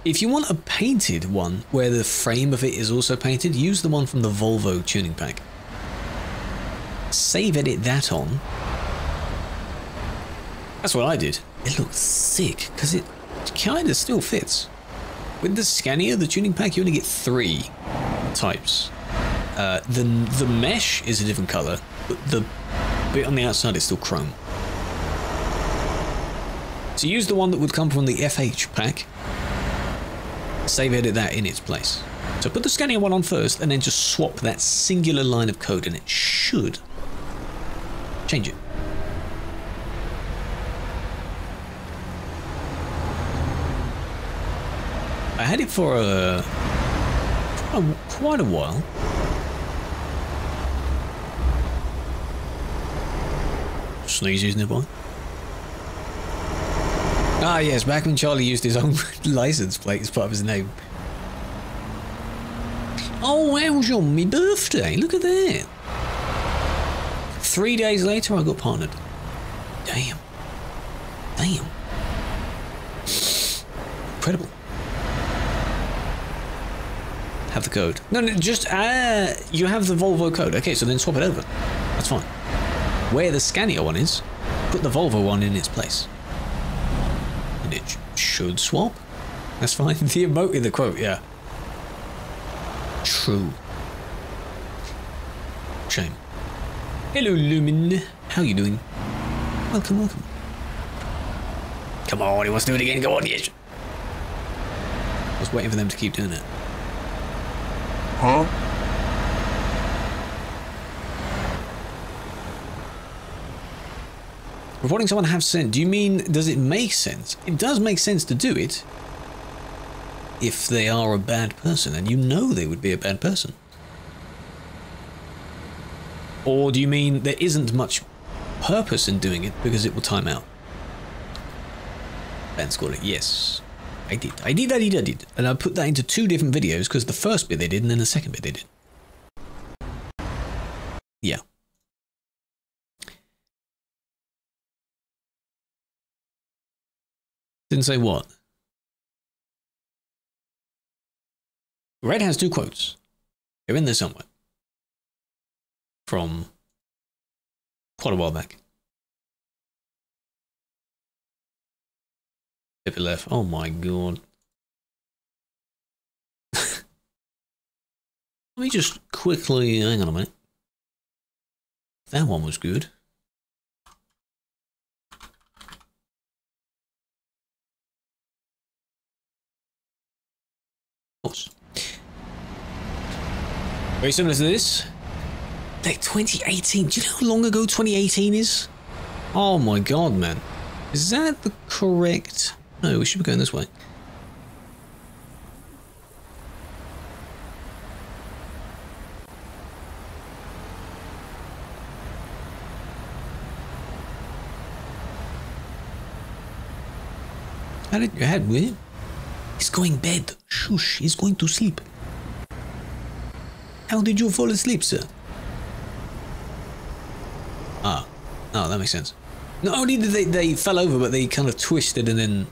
If you want a painted one where the frame of it is also painted, use the one from the Volvo tuning pack. Save edit that on. That's what I did. It looks sick because it kind of still fits. With the Scania, the tuning pack, you only get 3 types. The mesh is a different color, but the bit on the outside is still chrome. So use the one that would come from the FH pack. Save edit that in its place. So put the Scania one on first and then just swap that singular line of code and it should change it. I had it for quite a while. Sneezes nearby. Ah, yes, back when Charlie used his own license plate as part of his name. Oh, how was on my birthday? Look at that. 3 days later, I got partnered. Damn. Damn. Incredible. Have the code. No, just, you have the Volvo code. Okay, so then swap it over. That's fine. Where the Scania one is, put the Volvo one in its place. And it should swap. That's fine. The emote in the quote, yeah. True. Shame. Hello, Lumin. How you doing? Welcome, welcome. Come on, he wants to do it again. Go on, yes. I was waiting for them to keep doing it. Huh? Reporting someone have sent. Do you mean, does it make sense? It does make sense to do it if they are a bad person, and you know they would be a bad person. Or do you mean there isn't much purpose in doing it because it will time out? Ben scored it. Yes. I did. And I put that into 2 different videos because the first bit they did and then the second bit they did. Yeah. Didn't say what. Red has 2 quotes. They're in there somewhere. From quite a while back. Tip it left. Oh my god. Let me just quickly, hang on a minute. That one was good. Of course. Very similar to this. Like 2018. Do you know how long ago 2018 is? Oh my god, man. Is that the correct... No, we should be going this way. How did your head win? He's going bed. Shush, he's going to sleep. How did you fall asleep, sir? Ah, oh, that makes sense. Not only did they fell over, but they kind of twisted and then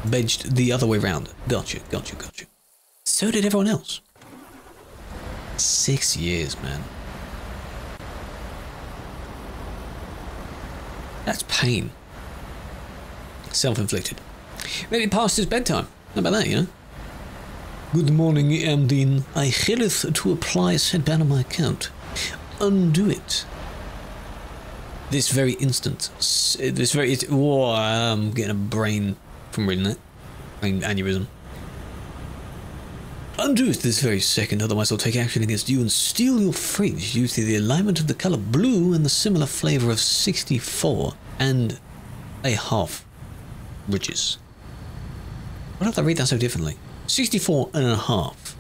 benched the other way round. Gotcha. So did everyone else. 6 years, man. That's pain. Self-inflicted. Maybe past his bedtime. How about that, you know? Good morning, Amdeen. I hilleth to apply said ban on my account. Undo it. This very instant. Whoa, I'm getting a brain from reading that. Aneurysm. Undo it this very second, otherwise I'll take action against you and steal your fridge due to the alignment of the colour blue and the similar flavour of 64 and a half bridges. Why don't I read that so differently? 64 and a half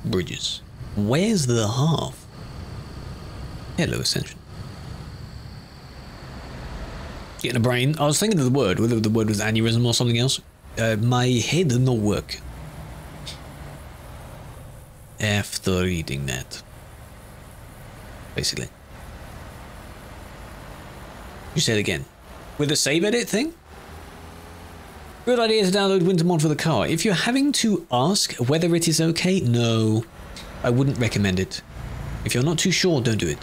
bridges. Where's the half? Hello, Ascension. Getting a brain. I was thinking of the word, whether the word was aneurysm or something else. My head did not work after reading that. Basically. You said again. With the save edit thing? Good idea to download Wintermod for the car. If you're having to ask whether it is okay, no. I wouldn't recommend it. If you're not too sure, don't do it.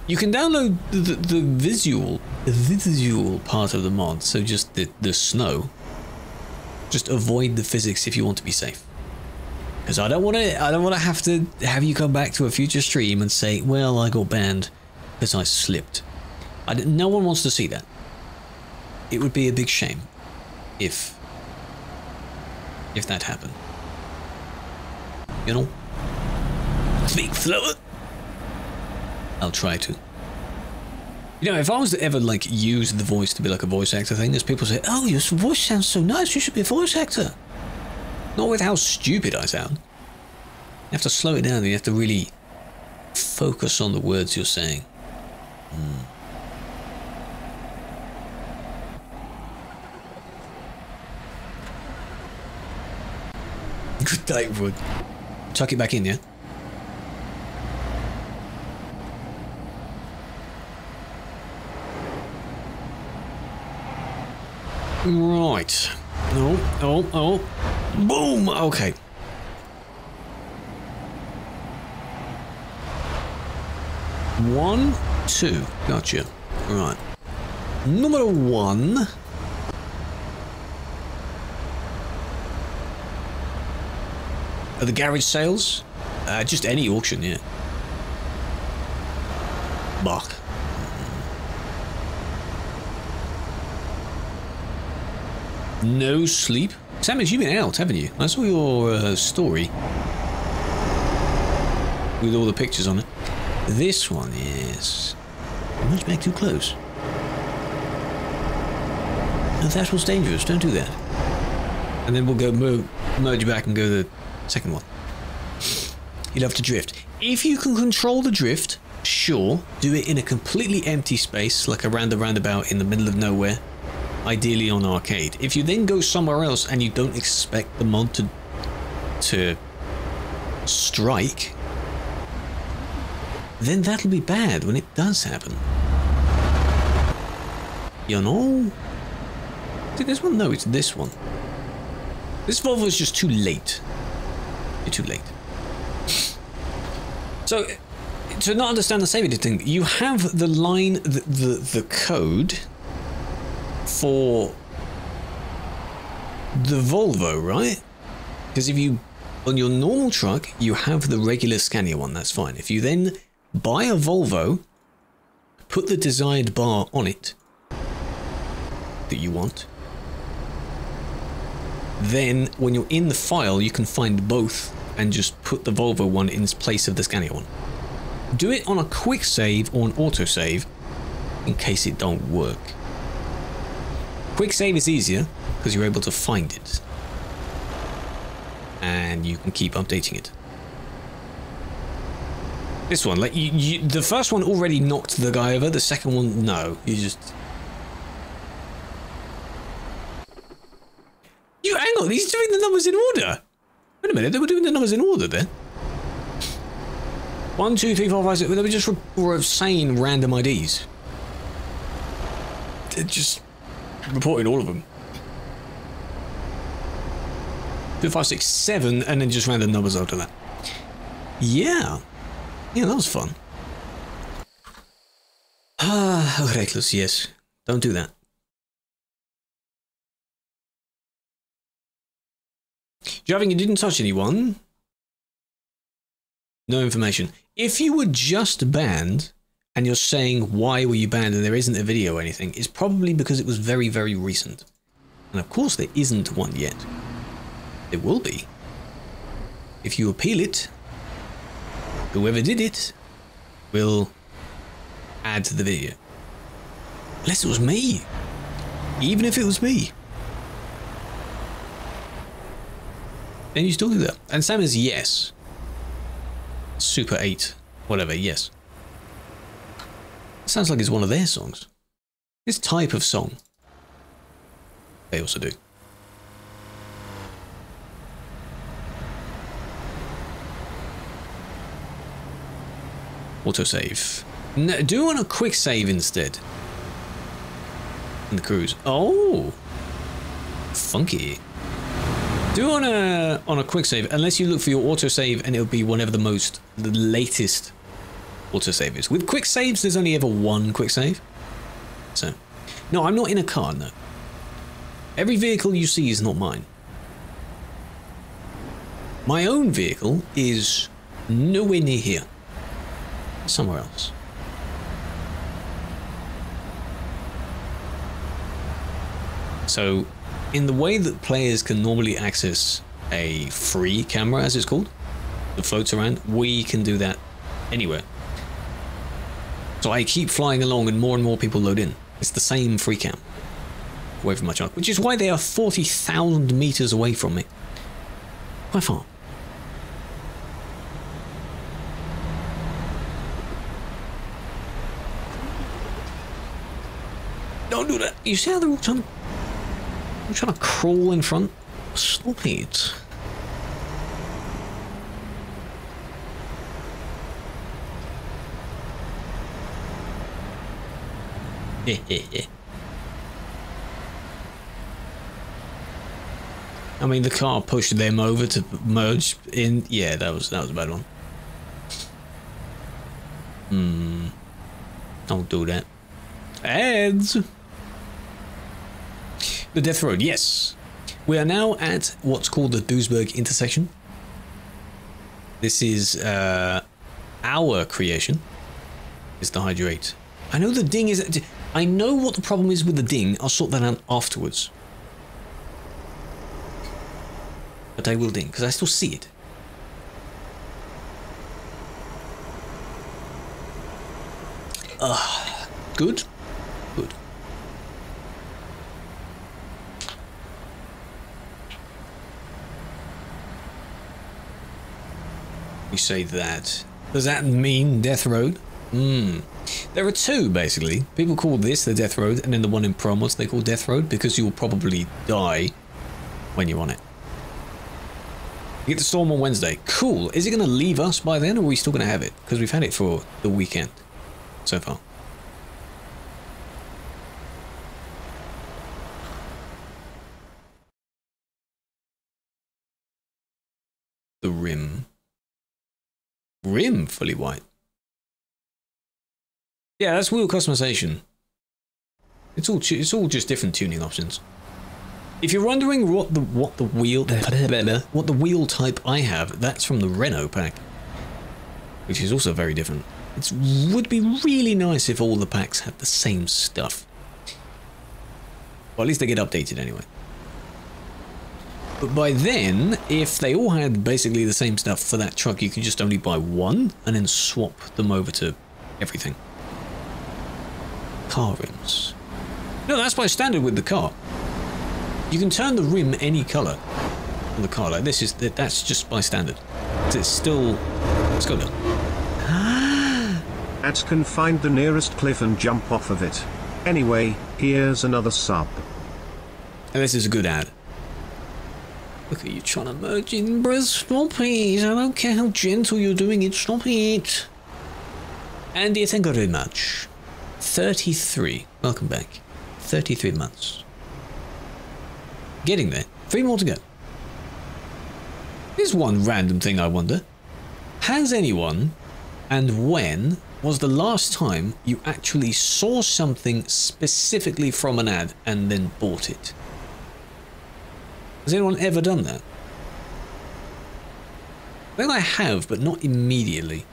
You can download the visual part of the mod, so just the snow. Just avoid the physics if you want to be safe. Because I don't want to have you come back to a future stream and say, well, I got banned because I slipped. No one wants to see that. It would be a big shame if that happened. You know? Speak slower. I'll try to. You know, if I was to ever, like, use the voice to be like a voice actor thing, as people say, oh, your voice sounds so nice, you should be a voice actor. Not with how stupid I sound. You have to slow it down, you have to really focus on the words you're saying. Good day, wood. Tuck it back in, yeah? Right. Oh. Boom! Okay. One, two. Gotcha. Right. Number one. Are the garage sales? Just any auction, yeah. Bach. No sleep. Samus, you've been out, haven't you? I saw your story with all the pictures on it. This one is much back too close. And that was dangerous. Don't do that. And then we'll go merge back and go to the second one. You'll have to drift. If you can control the drift, sure, do it in a completely empty space, like around the roundabout in the middle of nowhere. Ideally on arcade. If you then go somewhere else and you don't expect the mod to strike, then that'll be bad when it does happen. You know? Is it this one? No, it's this one. This Volvo is just too late. You're too late. So, to not understand the save editing, you have the line, the code for the Volvo, right? Because if you, on your normal truck, you have the regular Scania one, that's fine. If you then buy a Volvo, put the desired bar on it that you want, then when you're in the file, you can find both and just put the Volvo one in place of the Scania one. Do it on a quick save or an autosave in case it don't work. Quick save is easier because you're able to find it and you can keep updating it. This one, like the first one already knocked the guy over. The second one, no. You just hang on. He's doing the numbers in order. Wait a minute, they were doing the numbers in order then. 1, 2, 3, 4, 5, 6. They were just saying random IDs. They're just reporting all of them. 2, 5, 6, 7, and then just random numbers after that. Yeah. Yeah, that was fun. Ah, reckless, yes. Don't do that. Driving, you didn't touch anyone. No information. If you were just banned, and you're saying why were you banned and there isn't a video or anything, it's probably because it was very, very recent. And of course there isn't one yet. There will be. If you appeal it, whoever did it will add to the video. Unless it was me. Even if it was me. Then you still do that. And Sam is yes. Super 8. Whatever, yes. Sounds like it's one of their songs. This type of song. They also do. Autosave. No, do on a quick save instead. In the cruise. Oh! Funky. Do on a quick save, unless you look for your autosave and it'll be whenever the latest autosave is. With quick saves, there's only ever one quick save. So, no, I'm not in a car, no. Every vehicle you see is not mine. My own vehicle is nowhere near here. Somewhere else. So, in the way that players can normally access a free camera, as it's called, that floats around, we can do that anywhere. So I keep flying along and more people load in. It's the same free cam away from my truck, which is why they are 40,000 meters away from me. Quite far. Don't do that. You see how they're all trying to crawl in front? Stop it. I mean, the car pushed them over to merge in. Yeah, that was a bad one. Don't do that. Ads. The Death Road, yes. We are now at what's called the Duisburg intersection. This is our creation. Is the hydrate. I know the ding is. I know what the problem is with the ding. I'll sort that out afterwards. But I will ding because I still see it. Good. Good. You say that. Does that mean Death Road? There are two, basically. People call this the Death Road, and then the one in Promos they call Death Road, because you will probably die when you're on it. You get the storm on Wednesday. Cool. Is it going to leave us by then, or are we still going to have it? Because we've had it for the weekend so far. The rim. Rim fully white. Yeah, that's wheel customization. It's all just different tuning options. If you're wondering what the wheel type I have, that's from the Renault pack, which is also very different. It would be really nice if all the packs had the same stuff. Well, at least they get updated anyway. But by then, if they all had basically the same stuff for that truck, you could just only buy one and then swap them over to everything. Car rims. No, that's by standard with the car. You can turn the rim any color on the car. Like that's just by standard. It's still. Let's go now. Ads can find the nearest cliff and jump off of it. Anyway, here's another sub. And this is a good ad. Look at you trying to merge in, bruh. Stop it. I don't care how gentle you're doing it. Stop it. Andy, thank you very much. 33. Welcome back. 33 months. Getting there. 3 more to go. Here's one random thing I wonder. Has anyone, and when, was the last time you actually saw something specifically from an ad and then bought it? Has anyone ever done that? I think I have, but not immediately.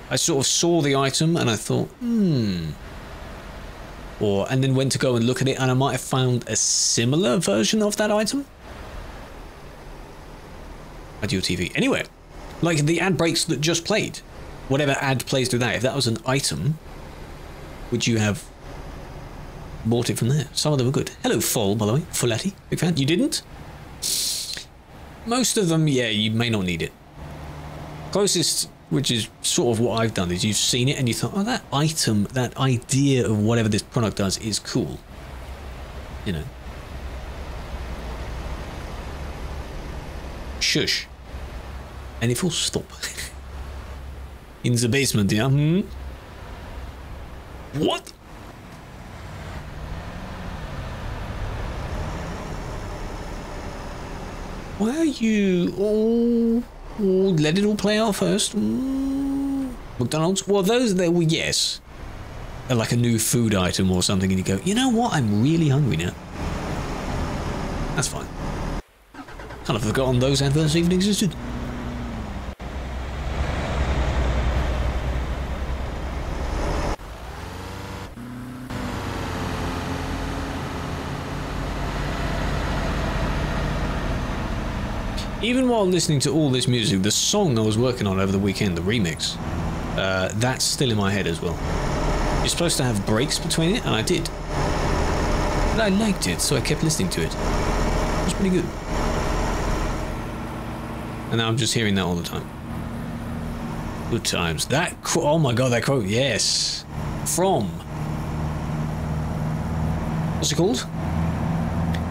I sort of saw the item and I thought, and then went to go and look at it and I might have found a similar version of that item. Radio TV. Anyway, like the ad breaks that just played. Whatever ad plays through that, if that was an item, would you have bought it from there? Some of them were good. Hello, Fall, by the way. Folletti. Big fan. You didn't? Most of them, yeah, you may not need it. Closest, which is sort of what I've done, is you've seen it and you thought, oh, that item, that idea of whatever this product does is cool. You know. Shush. And it will stop. In the basement, yeah? What? Why are you... Oh, let it all play out first. McDonald's? Well, those there were, yes. Like a new food item or something, and you go, you know what? I'm really hungry now. That's fine. Kind of forgotten those adverts even existed. Even while listening to all this music, the song I was working on over the weekend, the remix, that's still in my head as well. You're supposed to have breaks between it, and I did. But I liked it, so I kept listening to it. It was pretty good. And now I'm just hearing that all the time. Good times. That oh my god, that quote, yes. From... What's it called?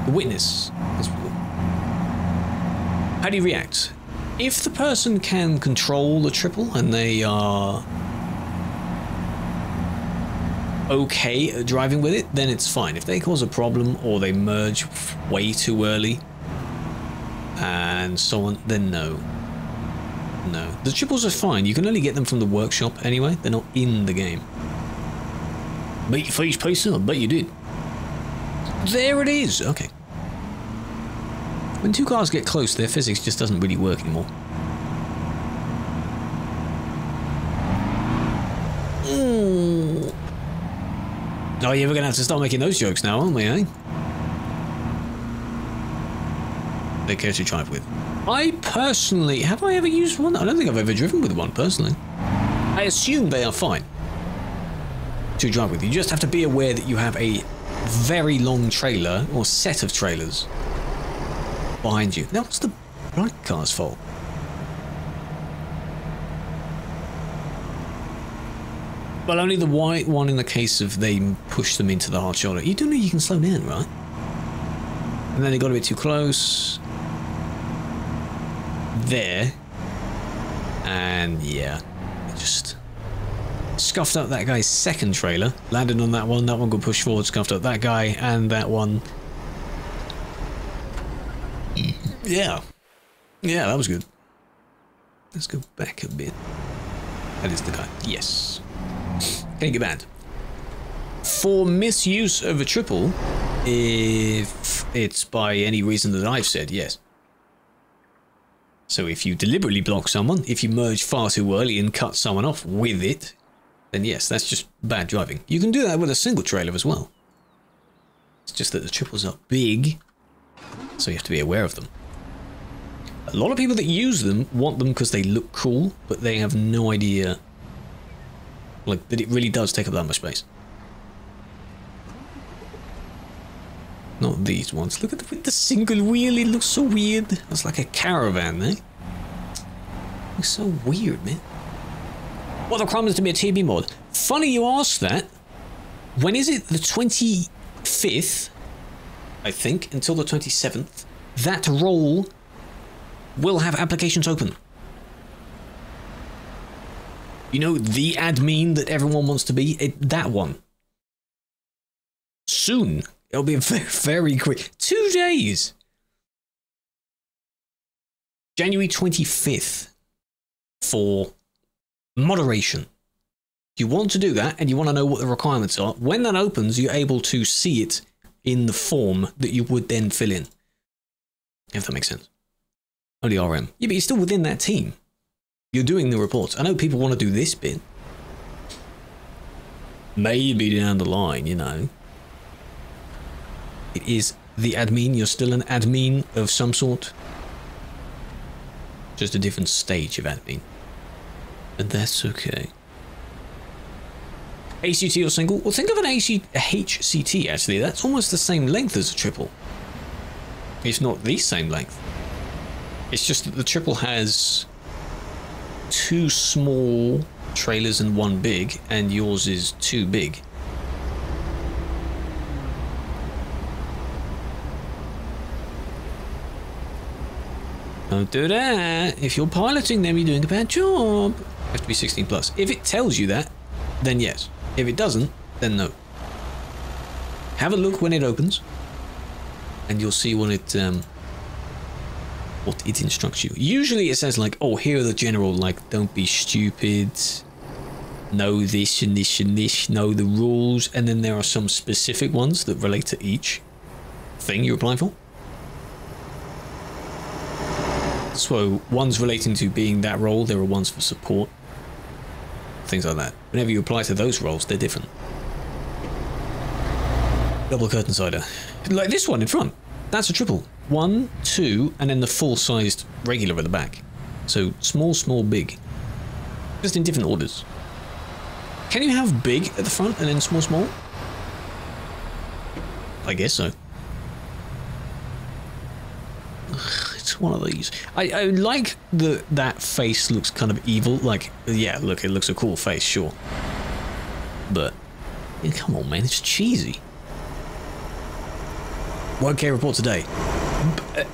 The Witness. That's what. How do you react? If the person can control the triple and they are okay at driving with it, then it's fine. If they cause a problem or they merge way too early and so on, then no. No. The triples are fine. You can only get them from the workshop anyway. They're not in the game. Beat your face, Pacer. I bet you did. There it is. Okay. When two cars get close, their physics just doesn't really work anymore. Ooh. Oh, yeah, we're going to have to start making those jokes now, aren't we, eh? They care to drive with. I personally... Have I ever used one? I don't think I've ever driven with one, personally. I assume they are fine to drive with. You just have to be aware that you have a very long trailer, or set of trailers, behind you. Now, what's the black car's fault? Well, only the white one in the case of they push them into the hard shoulder. You do know you can slow down, right? And then they got a bit too close. There. And yeah, just scuffed up that guy's second trailer. Landed on that one got pushed forward, scuffed up that guy, and that one. Yeah. Yeah, that was good. Let's go back a bit. That is the guy. Yes. Can you get banned? For misuse of a triple, if it's by any reason that I've said, yes. So if you deliberately block someone, if you merge far too early and cut someone off with it, then yes, that's just bad driving. You can do that with a single trailer as well. It's just that the triples are big, so you have to be aware of them. A lot of people that use them want them because they look cool, but they have no idea like that it really does take up that much space. Not these ones. Look at the single wheel, it looks so weird. It's like a caravan, eh? It looks so weird, man. What the requirements to be a TB mod? Funny you ask that. When is it? The 25th, I think, until the 27th. That role will have applications open. You know, the admin that everyone wants to be? That one. Soon. It'll be very, very quick. 2 days. January 25th for moderation. If you want to do that and you want to know what the requirements are, when that opens, you're able to see it in the form that you would then fill in. If that makes sense. Only RM. Yeah, but you're still within that team. You're doing the reports. I know people want to do this bit. Maybe down the line, you know. It is the admin. You're still an admin of some sort. Just a different stage of admin. And that's okay. ACT or single? Well, think of an HCT, actually. That's almost the same length as a triple. If not the same length. It's just that the triple has 2 small trailers and 1 big, and yours is 2 big. Don't do that. If you're piloting them, you're doing a bad job. You have to be 16 plus. If it tells you that, then yes. If it doesn't, then no. Have a look when it opens, and you'll see when it what it instructs you. Usually it says like, oh, here are the general, like, don't be stupid, know this and this and this, know the rules, and then there are some specific ones that relate to each thing you're applying for. So ones relating to being that role, there are ones for support, things like that. Whenever you apply to those roles, they're different. Double curtain sider, like this one in front. That's a triple. 1, 2, and then the full-sized regular at the back. So small, small, big. Just in different orders. Can you have big at the front and then small, small? I guess so. Ugh, it's one of these. I like that face looks kind of evil. Like, yeah, look, it looks a cool face, sure. But, yeah, come on, man, it's cheesy. 1K report today.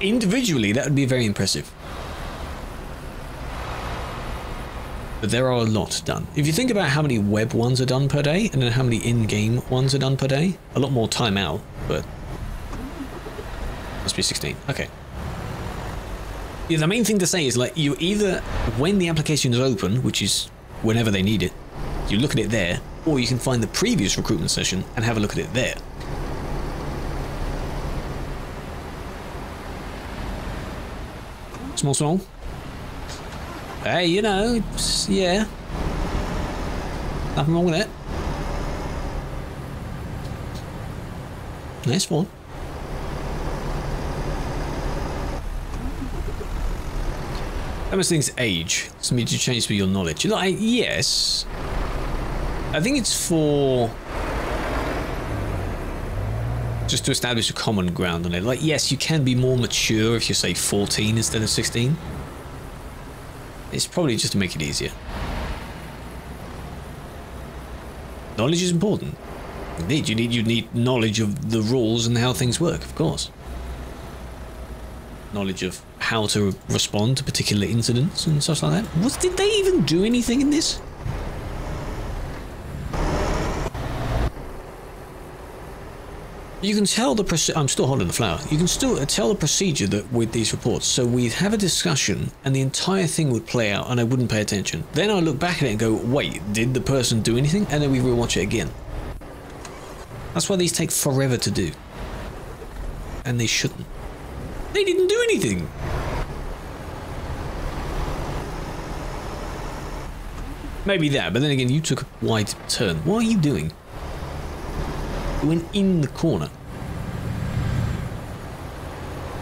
Individually, that would be very impressive. But there are a lot done. If you think about how many web ones are done per day, and then how many in-game ones are done per day, a lot more time out, but... Must be 16. Okay. Yeah, the main thing to say is, like, you either, when the application is open, which is whenever they need it, you look at it there, or you can find the previous recruitment session and have a look at it there. Small, small. Hey, you know, it's, yeah. Nothing wrong with it. Nice one. How much things age? So means you change for your knowledge. Like, yes. I think it's for just to establish a common ground on it. Like, yes, you can be more mature if you say 14 instead of 16. It's probably just to make it easier. Knowledge is important. Indeed, you need knowledge of the rules and how things work, of course. Knowledge of how to respond to particular incidents and stuff like that. Did they even do anything in this? You can tell the I'm still holding the flower. You can still tell the procedure that with these reports. So we'd have a discussion and the entire thing would play out and I wouldn't pay attention. Then I look back at it and go, wait, did the person do anything? And then we rewatch it again. That's why these take forever to do. And they shouldn't. They didn't do anything. Maybe that, but then again, you took a wide turn. What are you doing? You went in the corner.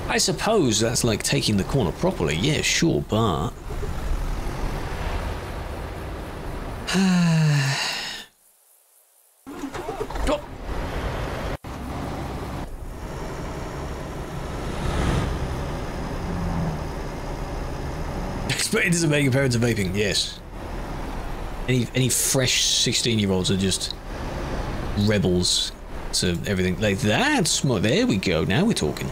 I suppose that's like taking the corner properly. Yeah, sure, but... Oh. Explain to make parents of vaping, yes. Any fresh 16-year-olds are just rebels to everything like that. Smart. There we go. Now we're talking.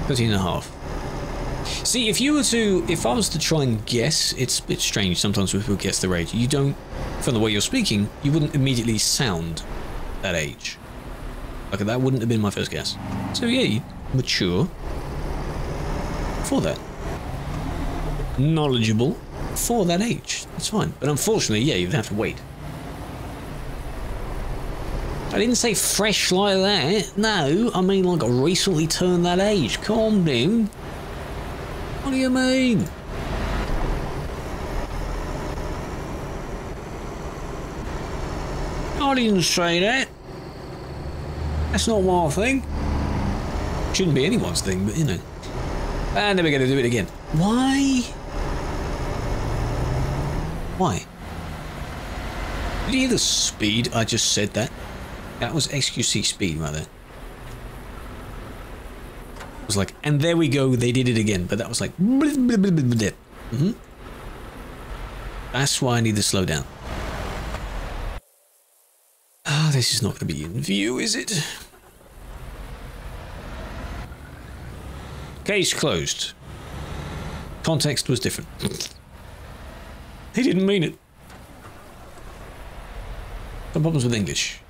13.5. See, if I was to try and guess, it's a bit strange sometimes when people guess their age. You don't, from the way you're speaking, you wouldn't immediately sound that age. Okay, that wouldn't have been my first guess. So yeah, you mature for that. Knowledgeable for that age. That's fine. But unfortunately, yeah, you'd have to wait. I didn't say fresh like that. No, I mean like I recently turned that age. Calm down. What do you mean? I didn't say that. That's not my thing. Shouldn't be anyone's thing, but you know. And then we're going to do it again. Why? Why? Did you hear the speed I just said that? That was XQC speed right there. It was like, and there we go, they did it again, but that was like... Mm-hmm. That's why I need to slow down. Ah, this is not going to be in view, is it? Case closed. Context was different. He didn't mean it. Some problems with English.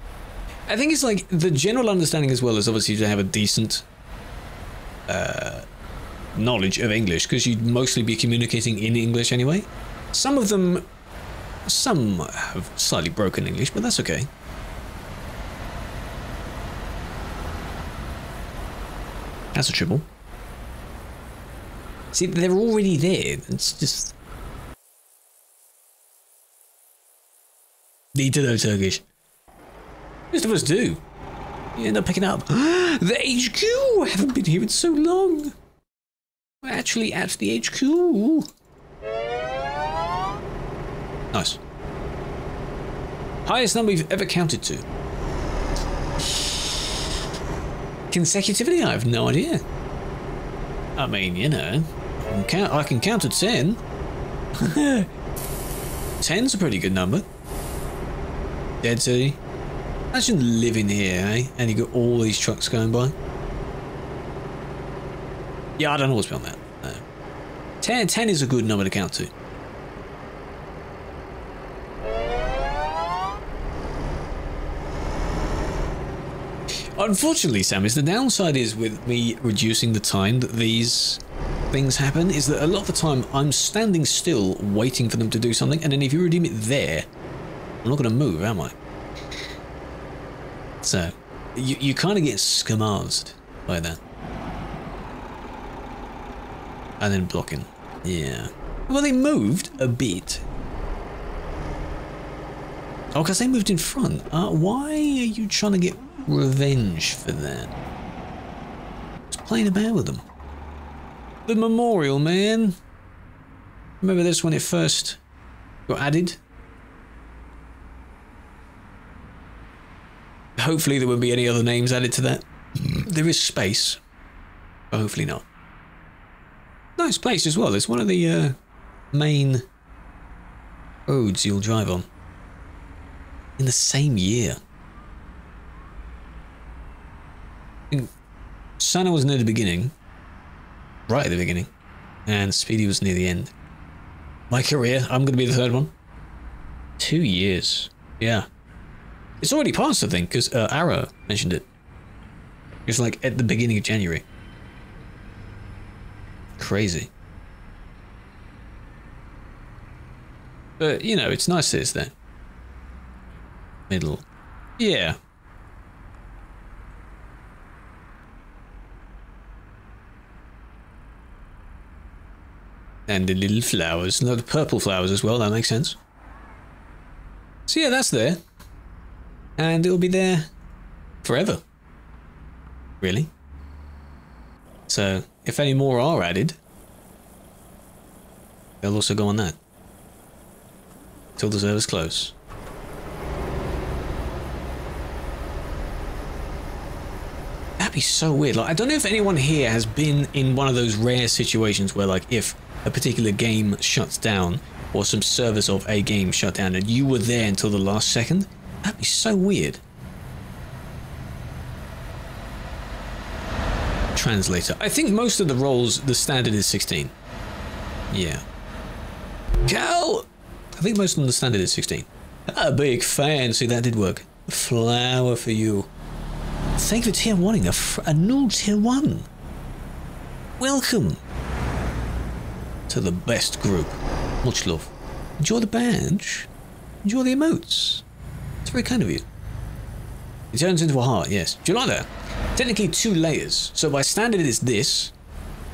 I think it's like the general understanding as well is obviously to have a decent knowledge of English because you'd mostly be communicating in English anyway. Some have slightly broken English, but that's okay. That's a triple. See, they're already there. It's just... Need to know Turkish. Most of us do. You end up picking up. The HQ! I haven't been here in so long. We're actually at the HQ. Nice. Highest number we've ever counted to. Consecutively? I have no idea. I mean, you know, I can count to 10. 10's a pretty good number. Dead city. Imagine living here, eh? And you got all these trucks going by. Yeah, I don't know what's beyond that. No. 10 is a good number to count to. Unfortunately, Sam, the downside is with me reducing the time that these things happen is that a lot of the time I'm standing still waiting for them to do something, and then if you redeem it there, I'm not going to move, am I? So, you kind of get skamazed by that. And then blocking. Yeah. Well, they moved a bit. Oh, because they moved in front. Why are you trying to get revenge for that? Just playing about with them. The memorial, man. Remember this when it first got added? Hopefully there won't be any other names added to that. There is space, but hopefully not. Nice place as well. It's one of the main roads you'll drive on. In the same year. I think Santa was near the beginning. Right at the beginning. And Speedy was near the end. My career, I'm going to be the third one. 2 years. Yeah. It's already passed, I think, because Arrow mentioned it. It's like at the beginning of January. Crazy. But, you know, it's nice that it's there. Middle. Yeah. And the little flowers. No, the purple flowers as well, that makes sense. So yeah, that's there. And it'll be there forever. Really. So, if any more are added, they'll also go on that. Till the servers close. That'd be so weird. Like, I don't know if anyone here has been in one of those rare situations where, like, if a particular game shuts down, or some service of a game shut down, and you were there until the last second. That'd be so weird. Translator. I think most of the roles, the standard is 16. Yeah. Cal! I think most of them, the standard is 16. A big fan. See, that did work. A flower for you. Thank you for tier 1ing a new tier 1. Welcome to the best group. Much love. Enjoy the badge. Enjoy the emotes. It's very kind of you. It turns into a heart, yes. Do you like that? Technically 2 layers. So by standard it's this,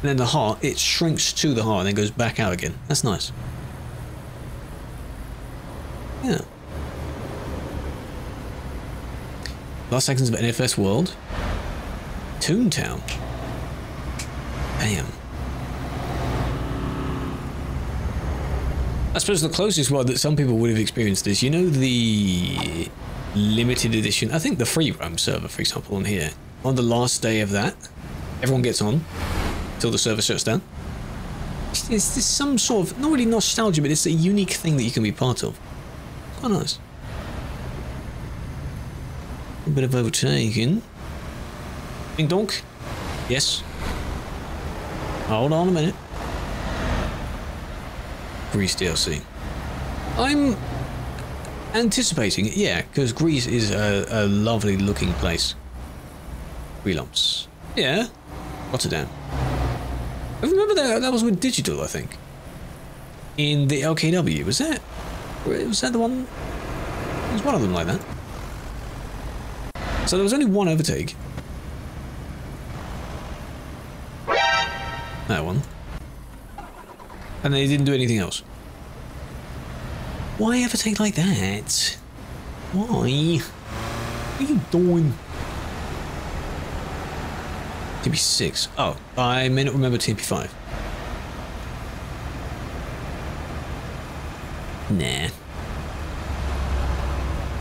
and then the heart, it shrinks to the heart and then goes back out again. That's nice. Yeah. Last seconds of NFS World. Toontown. Bam. I suppose the closest one that some people would have experienced is, you know, the limited edition, I think the free roam server, for example, on here. On the last day of that, everyone gets on until the server shuts down. It's this some sort of, not really nostalgia, but it's a unique thing that you can be part of. Quite nice. A bit of overtaking. Ding donk. Yes. Hold on a minute. Greece DLC. I'm anticipating it, yeah, because Greece is a lovely looking place. Krewlex. Yeah. Rotterdam. I remember that was with Digital, I think. In the LKW, was that the one? It was one of them like that. So there was only one overtake. That one. And they didn't do anything else. Why overtake like that? Why? What are you doing? TP6. Oh, I may not remember TP5. Nah.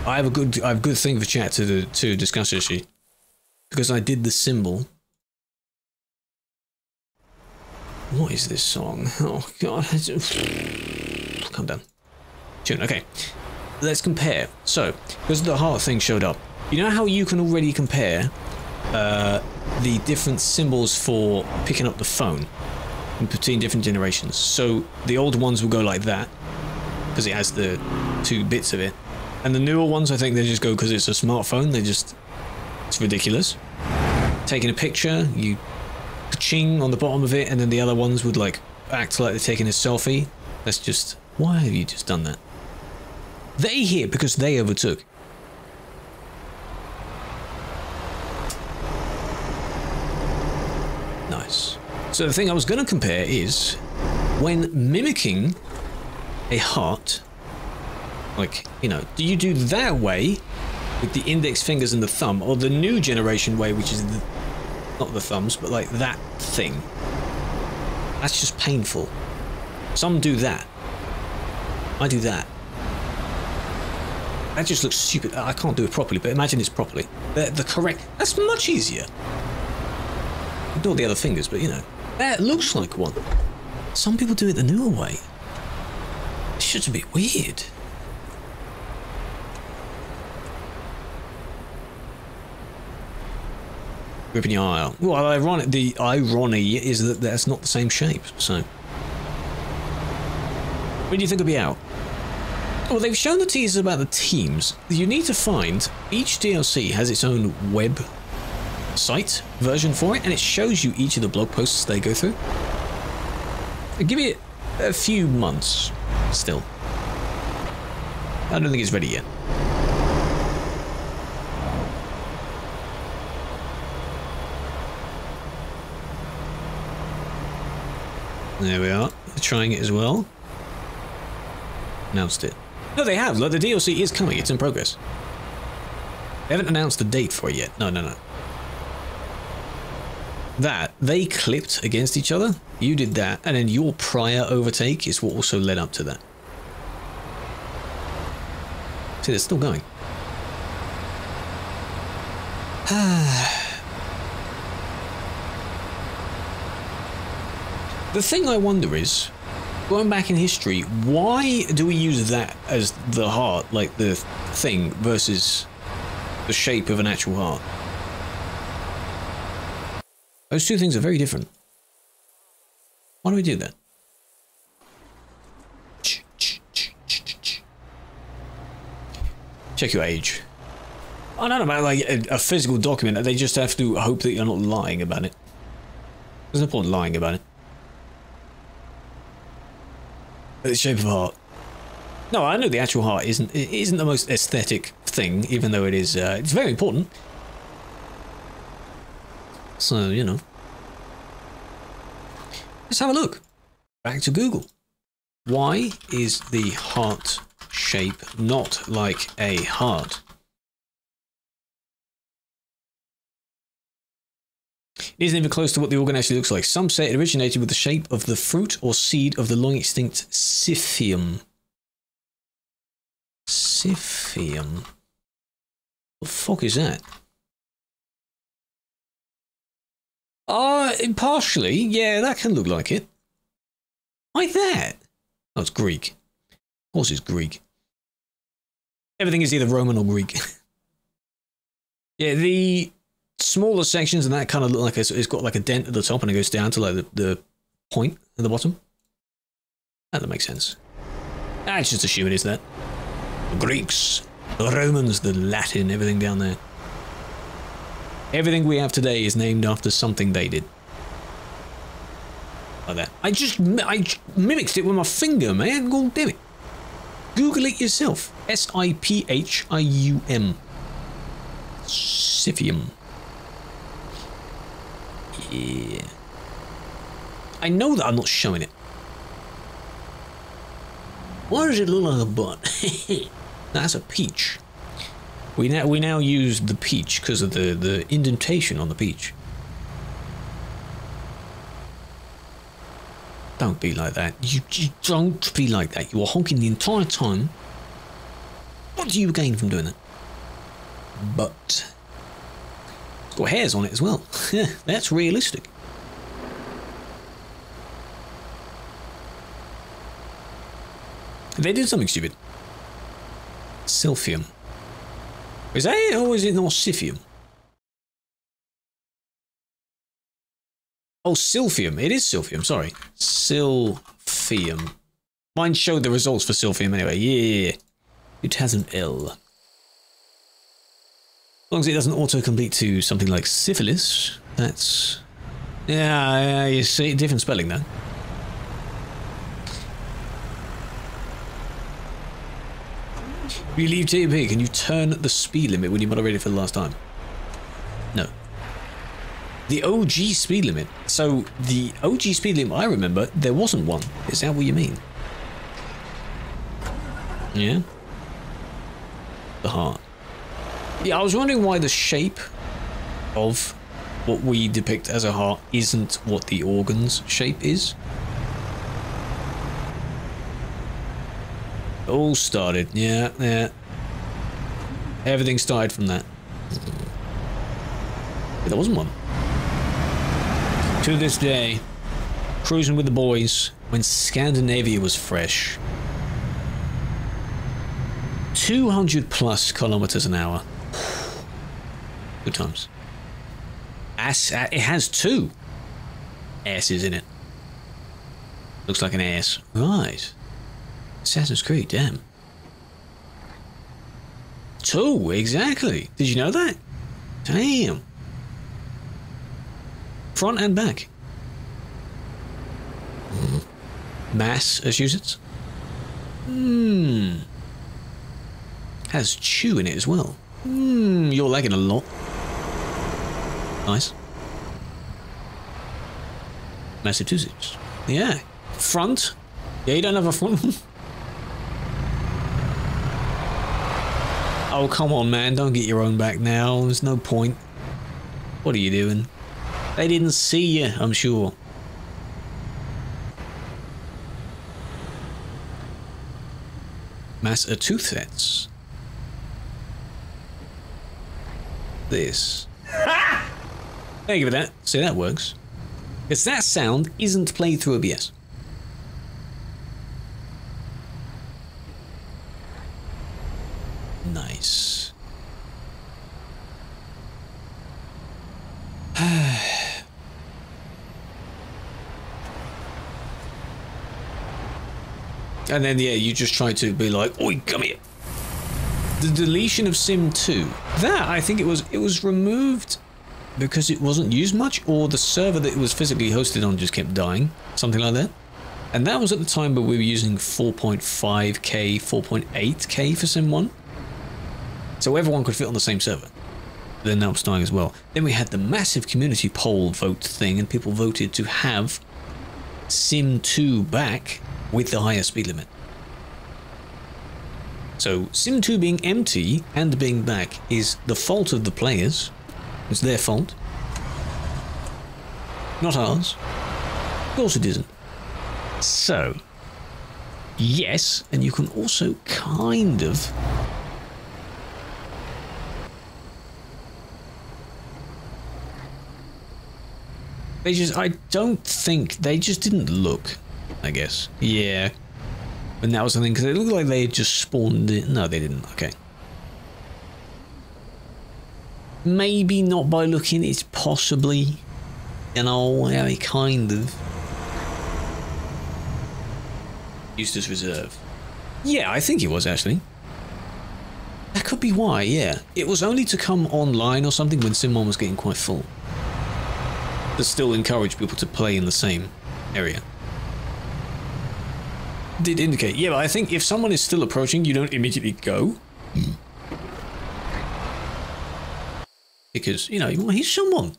I have a good thing for chat to discuss this sheet. Because I did the symbol. What is this song? Oh god. Calm down. Tune, okay. Let's compare. So, because the heart thing showed up. You know how you can already compare the different symbols for picking up the phone? between different generations. So the older ones will go like that because it has the 2 bits of it, and the newer ones, I think they just go because it's a smartphone. It's ridiculous. Taking a picture, you ching on the bottom of it, and then the other ones would like act like they're taking a selfie. That's just, why have you just done that? They hit because they overtook. Nice. So the thing I was going to compare is when mimicking a heart, like, you know, do you do that way with the index fingers and the thumb, or the new generation way, which is not the thumbs, but like that thing? That's just painful. Some do that. I do that. That just looks stupid. I can't do it properly, but imagine it's properly. The correct... That's much easier. Ignore the other fingers, but you know. That looks like one. Some people do it the newer way. It's just a bit weird. Ripping your eye out. Well, the irony is that that's not the same shape, so... When do you think it'll be out? Well, they've shown the teasers about the teams. You need to find... Each DLC has its own web site version for it, and it shows you each of the blog posts they go through. Give it a few months, still. I don't think it's ready yet. There we are. They're trying it as well. Announced it. No, they have. Look, the DLC is coming. It's in progress. They haven't announced the date for it yet. No. That, they clipped against each other. You did that, and then your prior overtake is what also led up to that. See, they're still going. The thing I wonder is, going back in history, why do we use that as the heart, like the thing, versus the shape of an actual heart? Those two things are very different. Why do we do that? Check your age. I don't know about like a physical document. They just have to hope that you're not lying about it. There's no point lying about it. The shape of a heart. No, I know the actual heart isn't the most aesthetic thing, even though it is. It's very important. So, you know. Let's have a look. Back to Google. Why is the heart shape not like a heart? It isn't even close to what the organ actually looks like. Some say it originated with the shape of the fruit or seed of the long extinct Scythium. Scythium? What the fuck is that? Partially, yeah, that can look like it. Like that. Oh, it's Greek. Of course it's Greek. Everything is either Roman or Greek. Yeah, the smaller sections and that kind of look like it's got like a dent at the top and it goes down to like the point at the bottom. That makes sense. I just assume it is that. The Greeks, the Romans, the Latin, everything down there. Everything we have today is named after something they did. Like that. I mimicked it with my finger, man. God damn it. Google it yourself. S-I-P-H-I-U-M. Scythium. Yeah. I know that I'm not showing it. Why does it look like a butt? That's a peach. We now use the peach because of the indentation on the peach. Don't be like that. You don't be like that. You are honking the entire time. What do you gain from doing that? But it's got hairs on it as well. That's realistic. They did something stupid. Silphium. Is that it, or is it not Scythium? Oh, silphium. It is silphium, sorry. Silphium. Mine showed the results for silphium anyway. Yeah. It has an L. As long as it doesn't auto-complete to something like syphilis, that's... Yeah, you see, different spelling there. If you leave TP, can you turn the speed limit when you moderated for the last time? No. The OG speed limit. So, the OG speed limit I remember, there wasn't one. Is that what you mean? Yeah? The heart. Yeah, I was wondering why the shape of what we depict as a heart isn't what the organ's shape is. It all started, yeah. Everything started from that. But there wasn't one. To this day, cruising with the boys when Scandinavia was fresh. 200 plus kilometers an hour. Good times. It has 2 asses in it. Looks like an ass. Right. Assassin's Creed, damn. 2, exactly. Did you know that? Damn. Front and back. Massachusetts. Has chew in it as well. You're lagging a lot. Nice. Massachusetts. Yeah. Front. Yeah, you don't have a front one. Oh, come on, man. Don't get your own back now. There's no point. What are you doing? They didn't see you, I'm sure. Massachusetts. This. Thank you for that. See, that works. Because that sound isn't played through OBS. Nice. And then, yeah, you just try to be like, oi, come here. The deletion of Sim 2. That, I think it was removed because it wasn't used much, or the server that it was physically hosted on just kept dying. Something like that. And that was at the time where we were using 4.5K, 4.8K for Sim 1. So everyone could fit on the same server. Then that was dying as well. Then we had the massive community poll vote thing, and people voted to have Sim 2 back with the higher speed limit. So Sim 2 being empty and being back is the fault of the players. It's their fault. Not ours. Of course it isn't. So, yes, and you can also kind of... I don't think, they just didn't look, I guess. Yeah. And that was the thing, because it looked like they had just spawned in. No, they didn't. Okay. Maybe not by looking, it's possibly, you know, yeah, kind of. Eustace Reserve. Yeah, I think it was actually. That could be why, yeah. It was only to come online or something when Sim 1 was getting quite full. To still encourage people to play in the same area. Did indicate, yeah, but I think if someone is still approaching, you don't immediately go. Because, you know, you want to hit someone.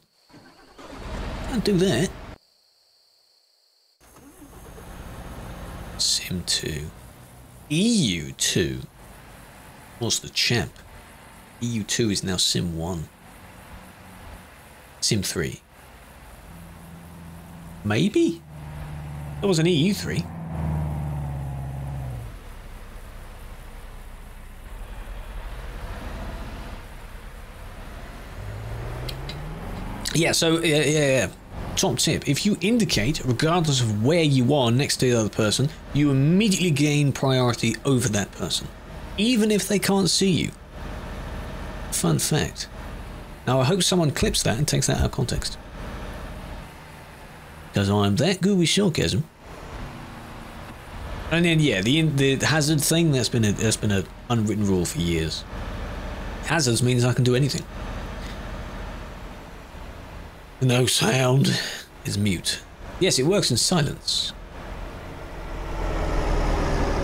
Don't do that. Sim 2. EU 2. What's the champ? EU 2 is now Sim 1. Sim 3. Maybe? There was an EU 3. Yeah, so, yeah. Top tip, if you indicate, regardless of where you are next to the other person, you immediately gain priority over that person. Even if they can't see you. Fun fact. Now, I hope someone clips that and takes that out of context. Because I'm that good with sarcasm. And then yeah, the hazard thing, that's been a unwritten rule for years. Hazards means I can do anything. No sound is mute. Yes, it works in silence.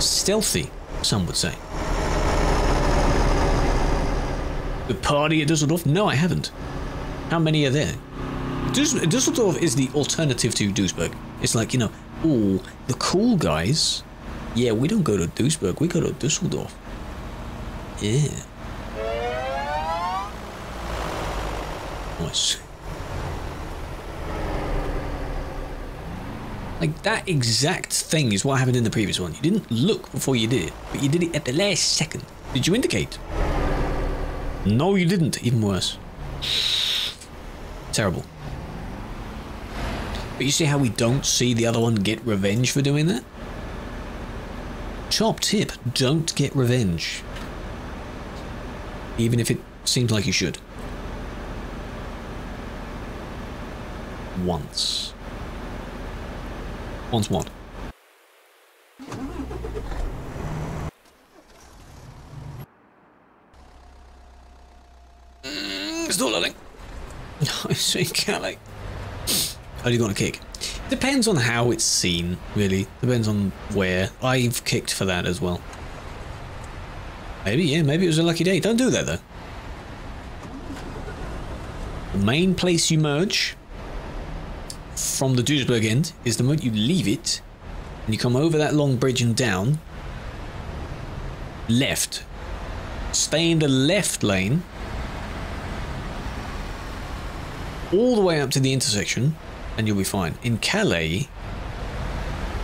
Stealthy, some would say. The party at Dusseldorf? No, I haven't. How many are there? Dusseldorf is the alternative to Duisburg. It's like, you know, oh, the cool guys. Yeah, we don't go to Duisburg, we go to Dusseldorf. Yeah. Nice. Like, that exact thing is what happened in the previous one. You didn't look before you did it, but you did it at the last second. Did you indicate? No, you didn't. Even worse. Terrible. But you see how we don't see the other one get revenge for doing that? Top tip, don't get revenge. Even if it seems like you should. Once. Once what? Still loading. I see, Callie. Oh, you got a kick. Depends on how it's seen, really. Depends on where. I've kicked for that as well. Maybe, yeah, maybe it was a lucky day. Don't do that, though. The main place you merge from the Duisburg end is the moment you leave it and you come over that long bridge and down. Left. Stay in the left lane. All the way up to the intersection. And you'll be fine. In Calais,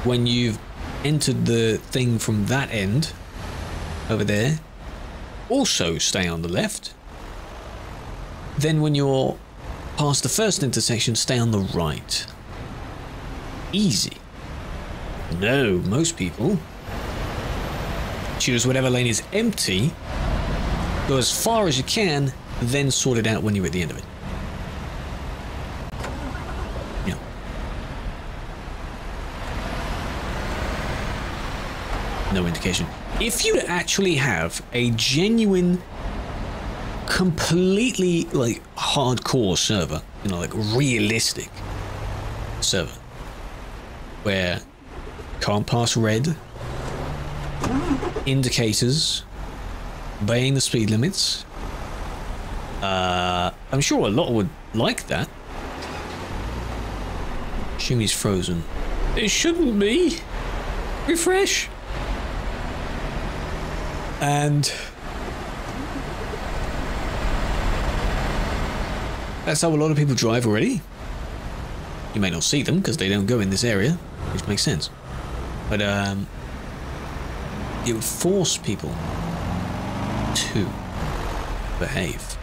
when you've entered the thing from that end, over there, also stay on the left. Then when you're past the first intersection, stay on the right. Easy. No, most people choose whatever lane is empty, go as far as you can, then sort it out when you're at the end of it. No indication. If you actually have a genuine, completely like hardcore server, you know, like realistic server, where can't pass red, indicators, obeying the speed limits, I'm sure a lot would like that. Shimmy's frozen. It shouldn't be. Refresh. And that's how a lot of people drive already. You may not see them because they don't go in this area, which makes sense. But it would force people to behave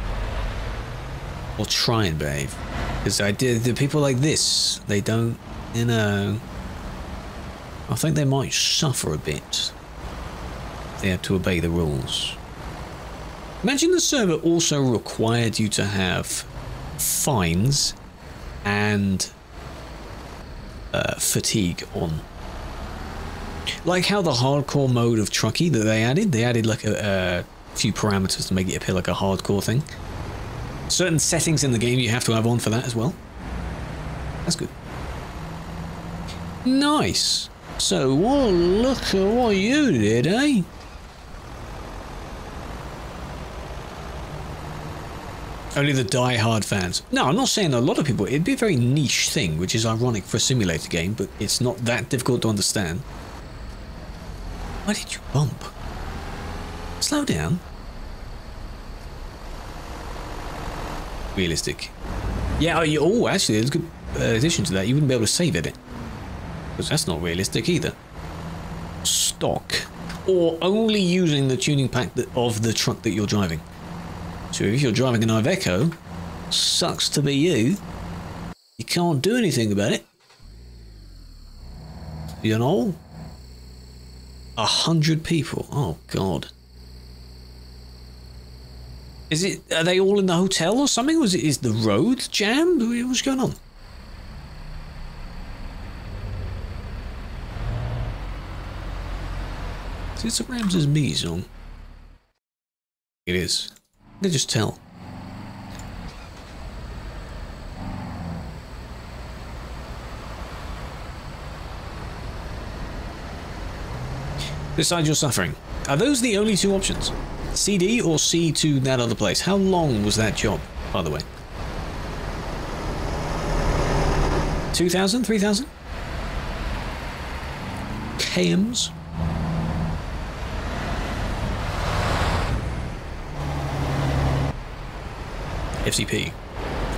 or try and behave. Because the people like this, they don't, you know. I think they might suffer a bit. They have to obey the rules. Imagine the server also required you to have fines and fatigue on. Like how the hardcore mode of Truckee that they added like a few parameters to make it appear like a hardcore thing. Certain settings in the game you have to have on for that as well. That's good. Nice. So, well, look at what you did, eh? Only the die-hard fans. No, I'm not saying a lot of people. It'd be a very niche thing, which is ironic for a simulator game, but it's not that difficult to understand. Why did you bump? Slow down. Realistic. Yeah, oh, actually, there's a good addition to that. You wouldn't be able to save edit. Because that's not realistic either. Stock. Or only using the tuning pack of the truck that you're driving. So if you're driving an Iveco, sucks to be you. You can't do anything about it. You know? 100 people. Oh, God. Are they all in the hotel or something? Is the road jammed? What's going on? Is this a Ramses B song? It is. I can just tell. Decide your suffering. Are those the only two options? CD or C to that other place? How long was that job, by the way? 2,000? 3,000? KMs? FCP.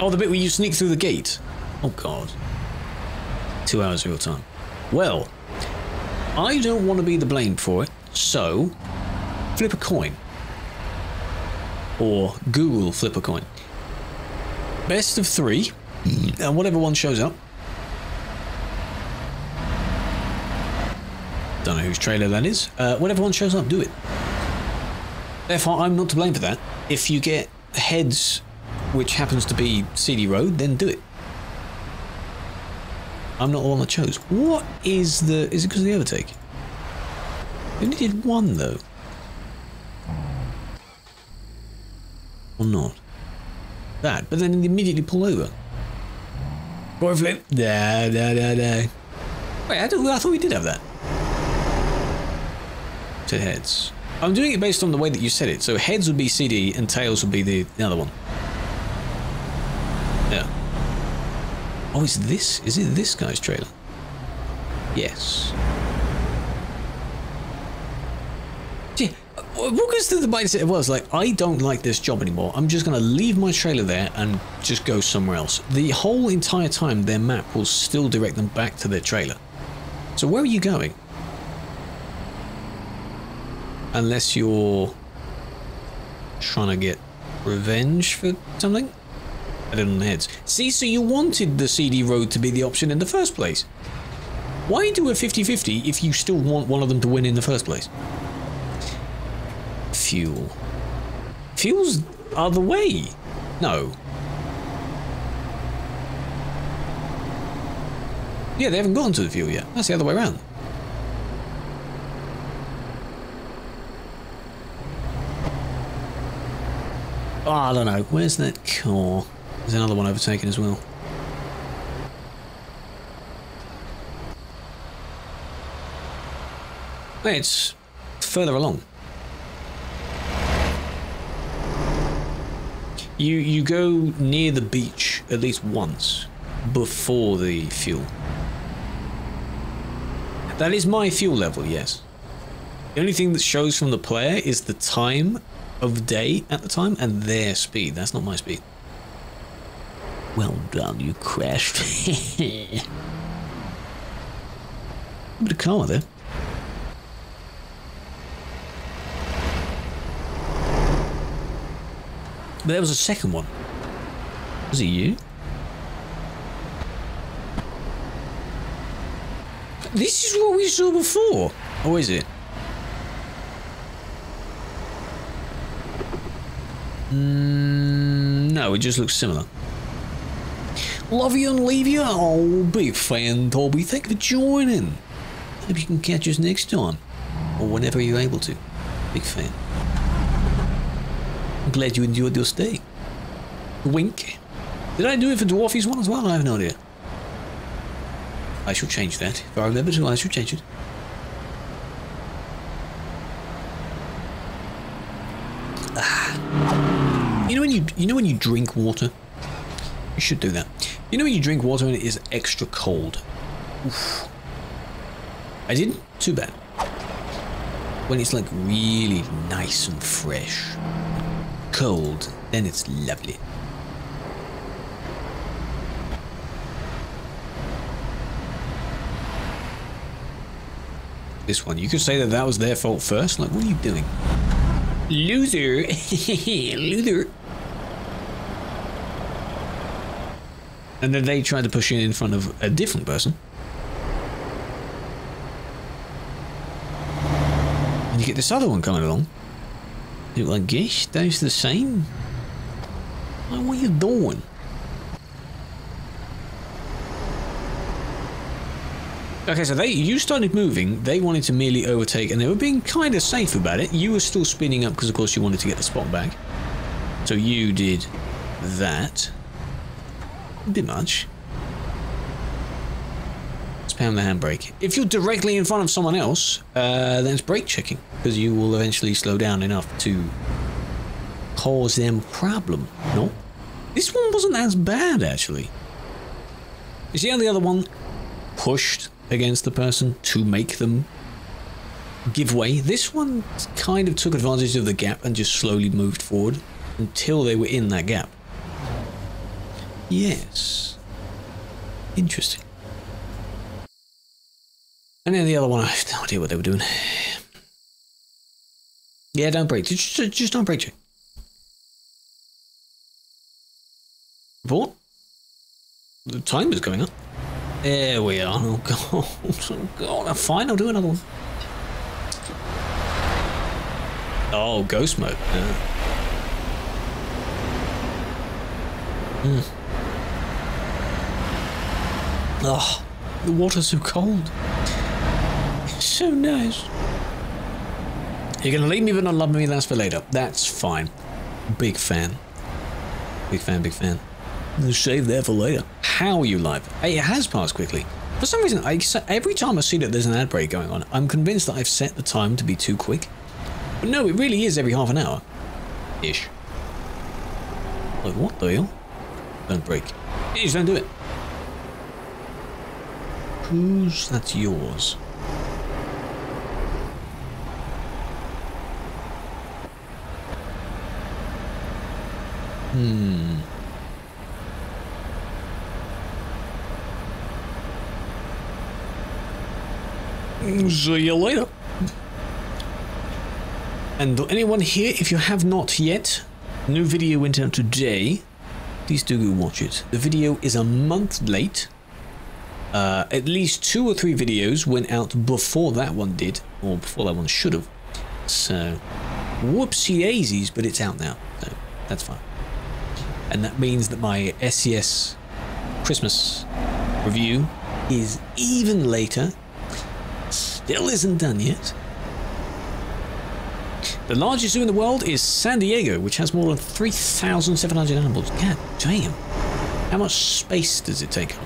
Oh, the bit where you sneak through the gate. Oh, God. 2 hours of your time. Well, I don't want to be the blamed for it, so flip a coin. Or Google flip a coin. Best of 3, and whatever one shows up. Don't know whose trailer that is. Whatever one shows up, do it. Therefore, I'm not to blame for that. If you get heads, which happens to be CD Road, then do it. I'm not the one that chose. What is the... Is it because of the overtake? We only did one, though. Or not. That, but then immediately pull over. Or flip. Da. Wait, I thought we did have that. To heads. I'm doing it based on the way that you said it. So heads would be CD and tails would be the other one. Yeah. Oh, is it this guy's trailer? Yes. Yeah, what goes through the mindset was like, I don't like this job anymore. I'm just going to leave my trailer there and just go somewhere else. The whole entire time, their map will still direct them back to their trailer. So where are you going? Unless you're trying to get revenge for something? I did on the heads. See, so you wanted the CD Road to be the option in the first place. Why do a 50-50 if you still want one of them to win in the first place? Fuel. Fuels are the way. No. Yeah, they haven't gotten to the fuel yet. That's the other way around. Oh, I don't know. Where's that car? There's another one overtaken as well. Hey, it's further along. You go near the beach at least once before the fuel. That is my fuel level, yes. The only thing that shows from the player is the time of day at the time and their speed. That's not my speed. Well done, you crashed. A bit of karma there. But there was a second one. Was it you? This is what we saw before. Or is it? No, it just looks similar. Love you and leave you. Oh, big fan, Toby. Thank you for joining. Hope you can catch us next time. Or whenever you're able to. Big fan. I'm glad you enjoyed your stay. Wink. Did I do it for Dwarfy's one as well? I have no idea. I shall change that. If I remember to, I shall change it. You know when you drink water? You should do that. You know when you drink water and it is extra cold? Oof. I didn't. Too bad. When it's like really nice and fresh. Cold, then it's lovely. This one, you could say that was their fault first. Like, what are you doing? Loser. Loser. And then they tried to push it in front of a different person. And you get this other one coming along. You're like, gosh, those the same? Like, what are you doing? Okay, so you started moving, they wanted to merely overtake, and they were being kind of safe about it. You were still speeding up because, of course, you wanted to get the spot back. So you did that. A bit much. Spam the handbrake. If you're directly in front of someone else, then it's brake checking, because you will eventually slow down enough to cause them problem. No? This one wasn't as bad, actually. You see how the other one pushed against the person to make them give way? This one kind of took advantage of the gap and just slowly moved forward until they were in that gap. Yes. Interesting. And then the other one, I have no idea what they were doing. Yeah, don't brake. Just don't brake check. Report. The time is going up. There we are. Oh god. Oh god. Fine, I'll do another one. Oh, ghost mode. Oh, the water's so cold. It's so nice. You're gonna leave me but not love me, that's for later. That's fine. Big fan. Big fan, big fan. Save that for later. How are you live? Hey, it has passed quickly. For some reason, every time I see that there's an ad break going on, I'm convinced that I've set the time to be too quick. But no, it really is every half an hour. Ish. Like, what the hell? Don't break. Just don't do it. Whose? That's yours. See you later. And anyone here, if you have not yet, new video went out today. Please do go watch it. The video is a month late. At least 2 or 3 videos went out before that one did, or before that one should have. So, whoopsie daisies, but it's out now. So, that's fine. And that means that my SES Christmas review is even later. Still isn't done yet. The largest zoo in the world is San Diego, which has more than 3,700 animals. God damn. How much space does it take up?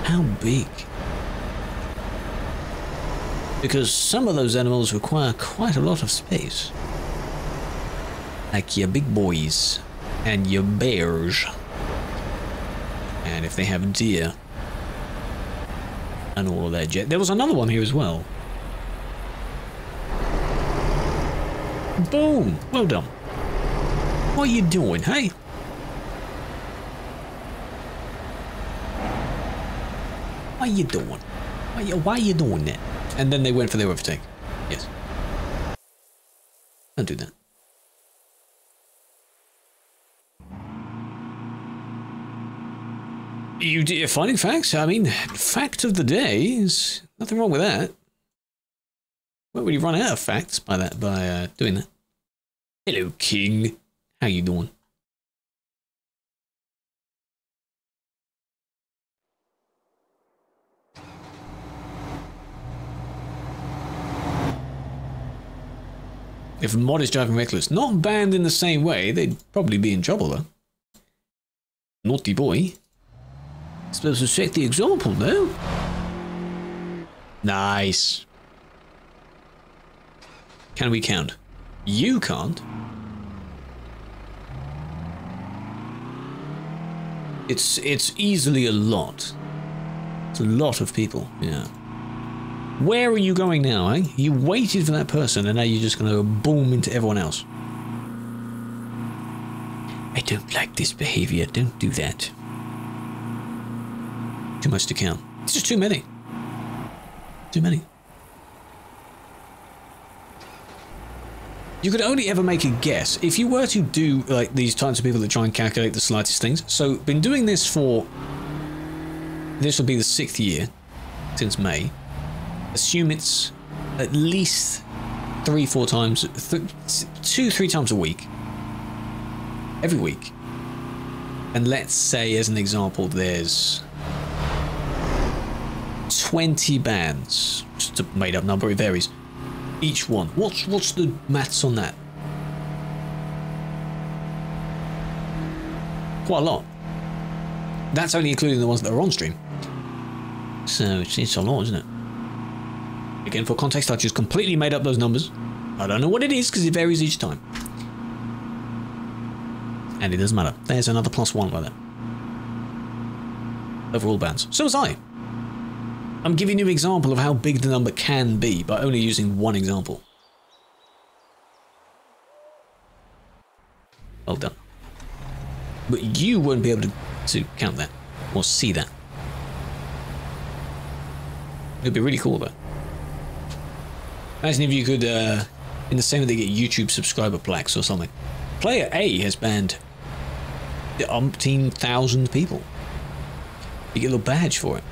How big? Because some of those animals require quite a lot of space. Like your big boys and your bears. And if they have deer. And all of that jet. There was another one here as well. Boom! Well done. What are you doing, hey? What are you doing? Why are you doing that? And then they went for their overtake. Yes. Don't do that. You're finding facts? I mean, fact of the day is nothing wrong with that. Won't really run out of facts by doing that. Hello, King. How you doing? If a mod is driving reckless, not banned in the same way, they'd probably be in trouble though. Naughty boy. Supposed to set the example, no? Nice. Can we count? You can't. It's easily a lot. It's a lot of people, yeah. Where are you going now, eh? You waited for that person and now you're just going to boom into everyone else. I don't like this behavior. Don't do that. Too much to count. It's just too many. Too many. You could only ever make a guess. If you were to do like these types of people that try and calculate the slightest things. So, been doing this for... This will be the 6th year since May. Assume it's at least 3-4 times, 2-3 times a week. Every week. And let's say, as an example, there's 20 bans. Just a made up number, it varies. Each one. What's the maths on that? Quite a lot. That's only including the ones that are on stream. So it's a lot, isn't it? Again, for context, I just completely made up those numbers. I don't know what it is because it varies each time. And it doesn't matter. There's another +1 by that. Overall bans. So was I. I'm giving you an example of how big the number can be by only using one example. Well done. But you won't be able to count that or see that. It'd be really cool though. Imagine if you could, in the same way they get YouTube subscriber plaques or something. Player A has banned umpteen thousand people. You get a little badge for it.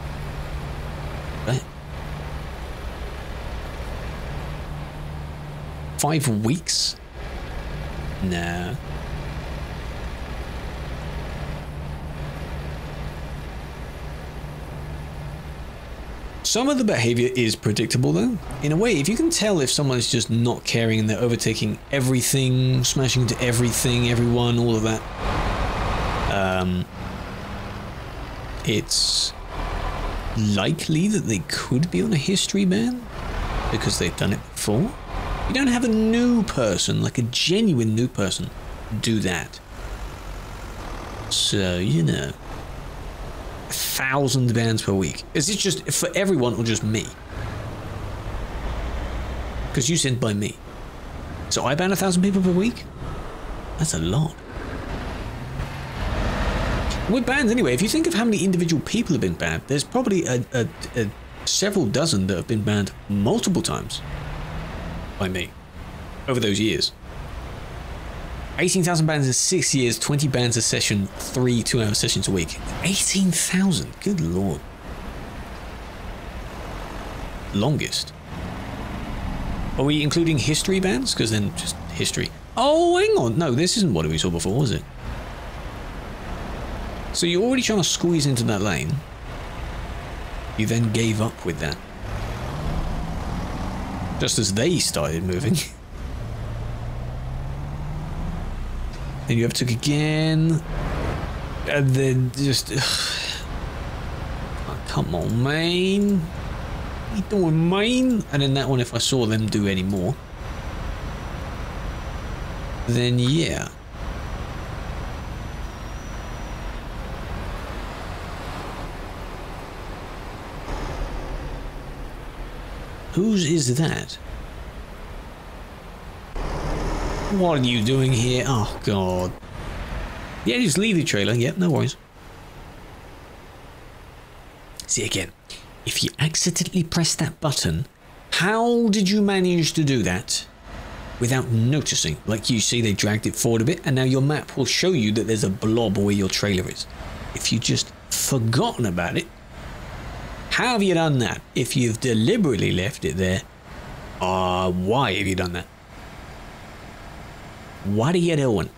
Right. 5 weeks? Nah. Some of the behavior is predictable though. In a way, if you can tell if someone is just not caring and they're overtaking everything, smashing into everything, everyone, all of that, it's likely that they could be on a history ban because they've done it before. You don't have a new person, like a genuine new person, do that. So, you know. 1,000 bans per week. Is it just for everyone or just me? Because you sent by me. So I ban 1,000 people per week? That's a lot. With bans anyway, if you think of how many individual people have been banned, there's probably a several dozen that have been banned multiple times by me over those years. 18,000 bans in 6 years, 20 bans a session, 3 2-hour sessions a week. 18,000, good lord. Longest. Are we including history bans? Because then just history. Oh, hang on. No, this isn't what we saw before, was it? So you're already trying to squeeze into that lane. You then gave up with that. Just as they started moving. Then you overtook again. And then just... oh, come on, man. What are you doing, man? And then that one, if I saw them do any more, then yeah. Whose is that? What are you doing here? Oh, God. Yeah, just leave the trailer. Yep, no worries. See, again, if you accidentally press that button, how did you manage to do that without noticing? Like you see, they dragged it forward a bit, and now your map will show you that there's a blob where your trailer is. If you just forgotten about it, how have you done that? If you've deliberately left it there, why have you done that? What are you doing?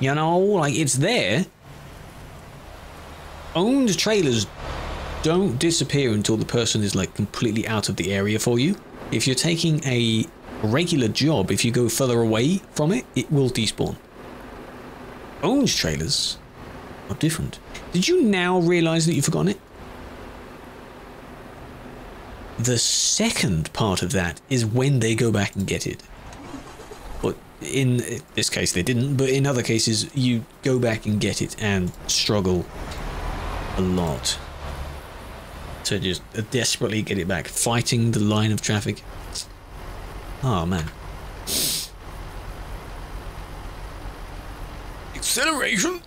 You know, like, it's there. Owned trailers don't disappear until the person is, like, completely out of the area for you. If you're taking a regular job, if you go further away from it, it will despawn. Owned trailers are different. Did you now realise that you've forgotten it? The second part of that is when they go back and get it. But in this case they didn't, but in other cases you go back and get it and struggle a lot to just desperately get it back, fighting the line of traffic. Oh man. Acceleration!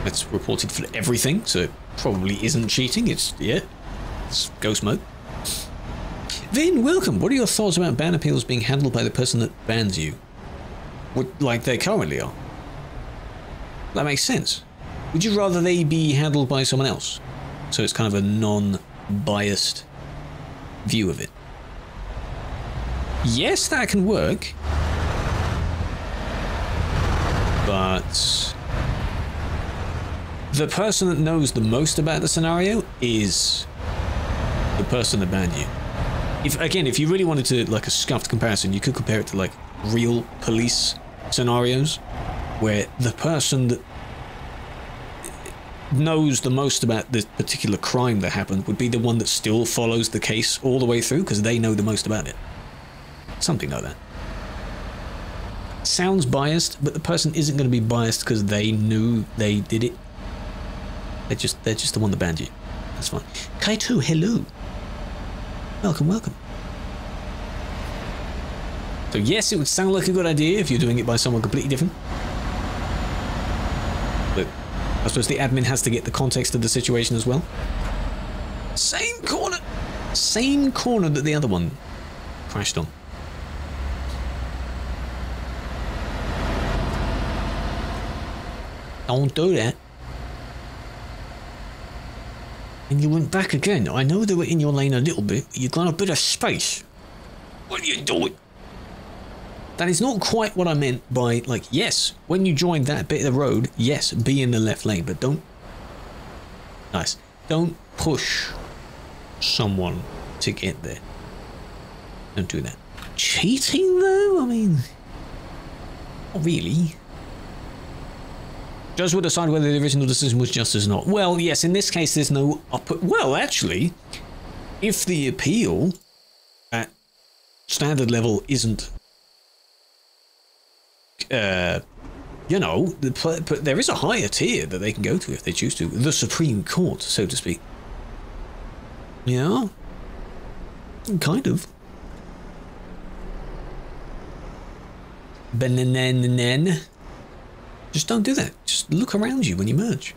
It's reported for everything, so it probably isn't cheating. It's ghost mode. Vin, welcome. What are your thoughts about ban appeals being handled by the person that bans you? Like they currently are? That makes sense. Would you rather they be handled by someone else? So it's kind of a non-biased view of it. Yes, that can work. but the person that knows the most about the scenario is the person that banned you. If you really wanted to, like, a scuffed comparison, you could compare it to, like, real police scenarios, where the person that knows the most about this particular crime that happened would be the one that still follows the case all the way through, because they know the most about it. Something like that. Sounds biased, but the person isn't going to be biased because they knew they did it. They're just the one that banned you. That's fine. Kaito, hello. Welcome, welcome. So yes, it would sound like a good idea if you're doing it by someone completely different. But I suppose the admin has to get the context of the situation as well. Same corner that the other one crashed on. Don't do that. And you went back again. I know they were in your lane a little bit, but you got a bit of space. What are you doing? That is not quite what I meant by, like, yes, when you join that bit of the road, yes, be in the left lane, but don't... Nice. Don't push someone to get there. Don't do that. Cheating, though? I mean... Not really. Judge will decide whether the original decision was just or not. Well, yes, in this case, there's no upper... Well, actually, if the appeal at standard level isn't... you know, but there is a higher tier that they can go to if they choose to. The Supreme Court, so to speak. Yeah? Kind of. Then. Just don't do that. Just look around you when you merge.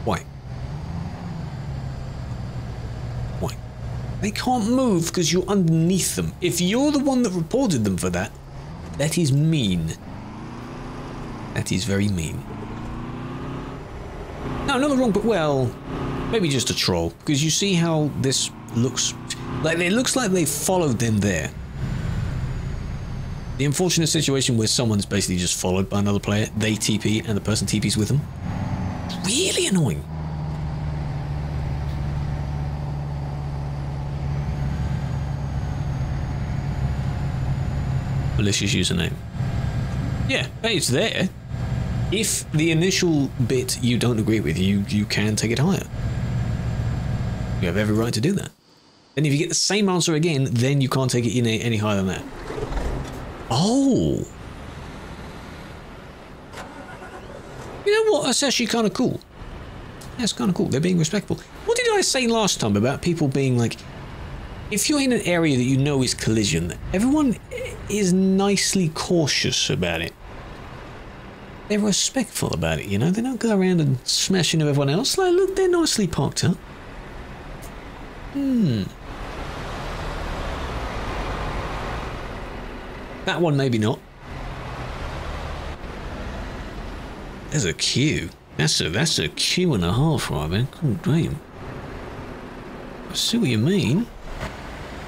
Why? Why? They can't move because you're underneath them. If you're the one that reported them for that, that is mean. That is very mean. No, not the wrong, but well, maybe just a troll. Because you see how this looks like, it looks like they followed them there. The unfortunate situation where someone's basically just followed by another player, they TP and the person TPs with them. Really annoying. Malicious username. Yeah, hey, it's there. If the initial bit you don't agree with, you can take it higher. You have every right to do that. And if you get the same answer again, then you can't take it any higher than that. Oh! You know what? That's actually kind of cool. That's kind of cool. They're being respectful. What did I say last time about people being like... If you're in an area that you know is collision, everyone is nicely cautious about it. They're respectful about it, you know? They don't go around and smash into everyone else. Like, look, they're nicely parked up. That one, maybe not. There's a queue. That's a queue and a half, right, man? Good dream. I see what you mean.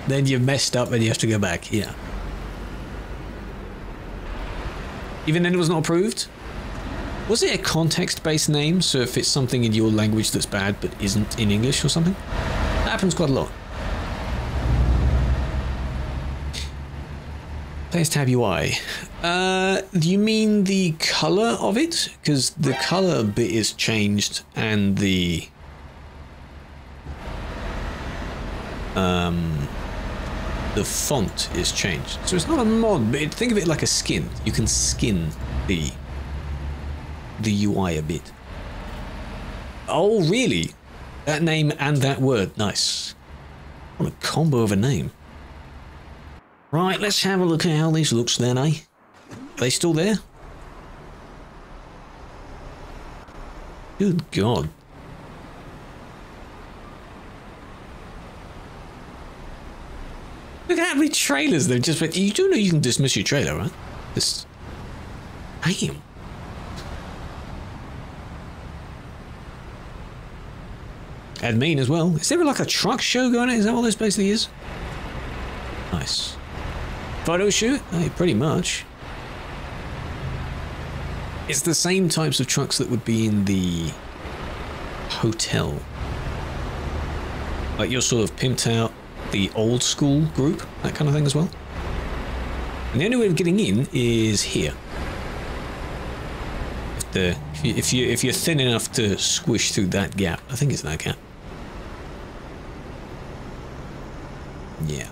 Then you've messed up and you have to go back, yeah. Even then it was not approved? Was it a context-based name, so if it's something in your language that's bad but isn't in English or something? That happens quite a lot. Place tab UI. Do you mean the color of it? Because the color bit is changed and the font is changed. So it's not a mod, but think of it like a skin. You can skin the UI a bit. Oh, really? That name and that word. Nice. What a combo of a name. Right, let's have a look at how this looks then, eh? Are they still there? Good God. Look at how many trailers they've just... You do know you can dismiss your trailer, right? Damn. Admin as well. Is there like a truck show going on? Is that what this basically is? Nice. Photo shoot? Hey, pretty much. It's the same types of trucks that would be in the hotel. Like you're sort of pimped out the old school group, that kind of thing as well. And the only way of getting in is here. If you're thin enough to squish through that gap. I think it's that gap. Yeah.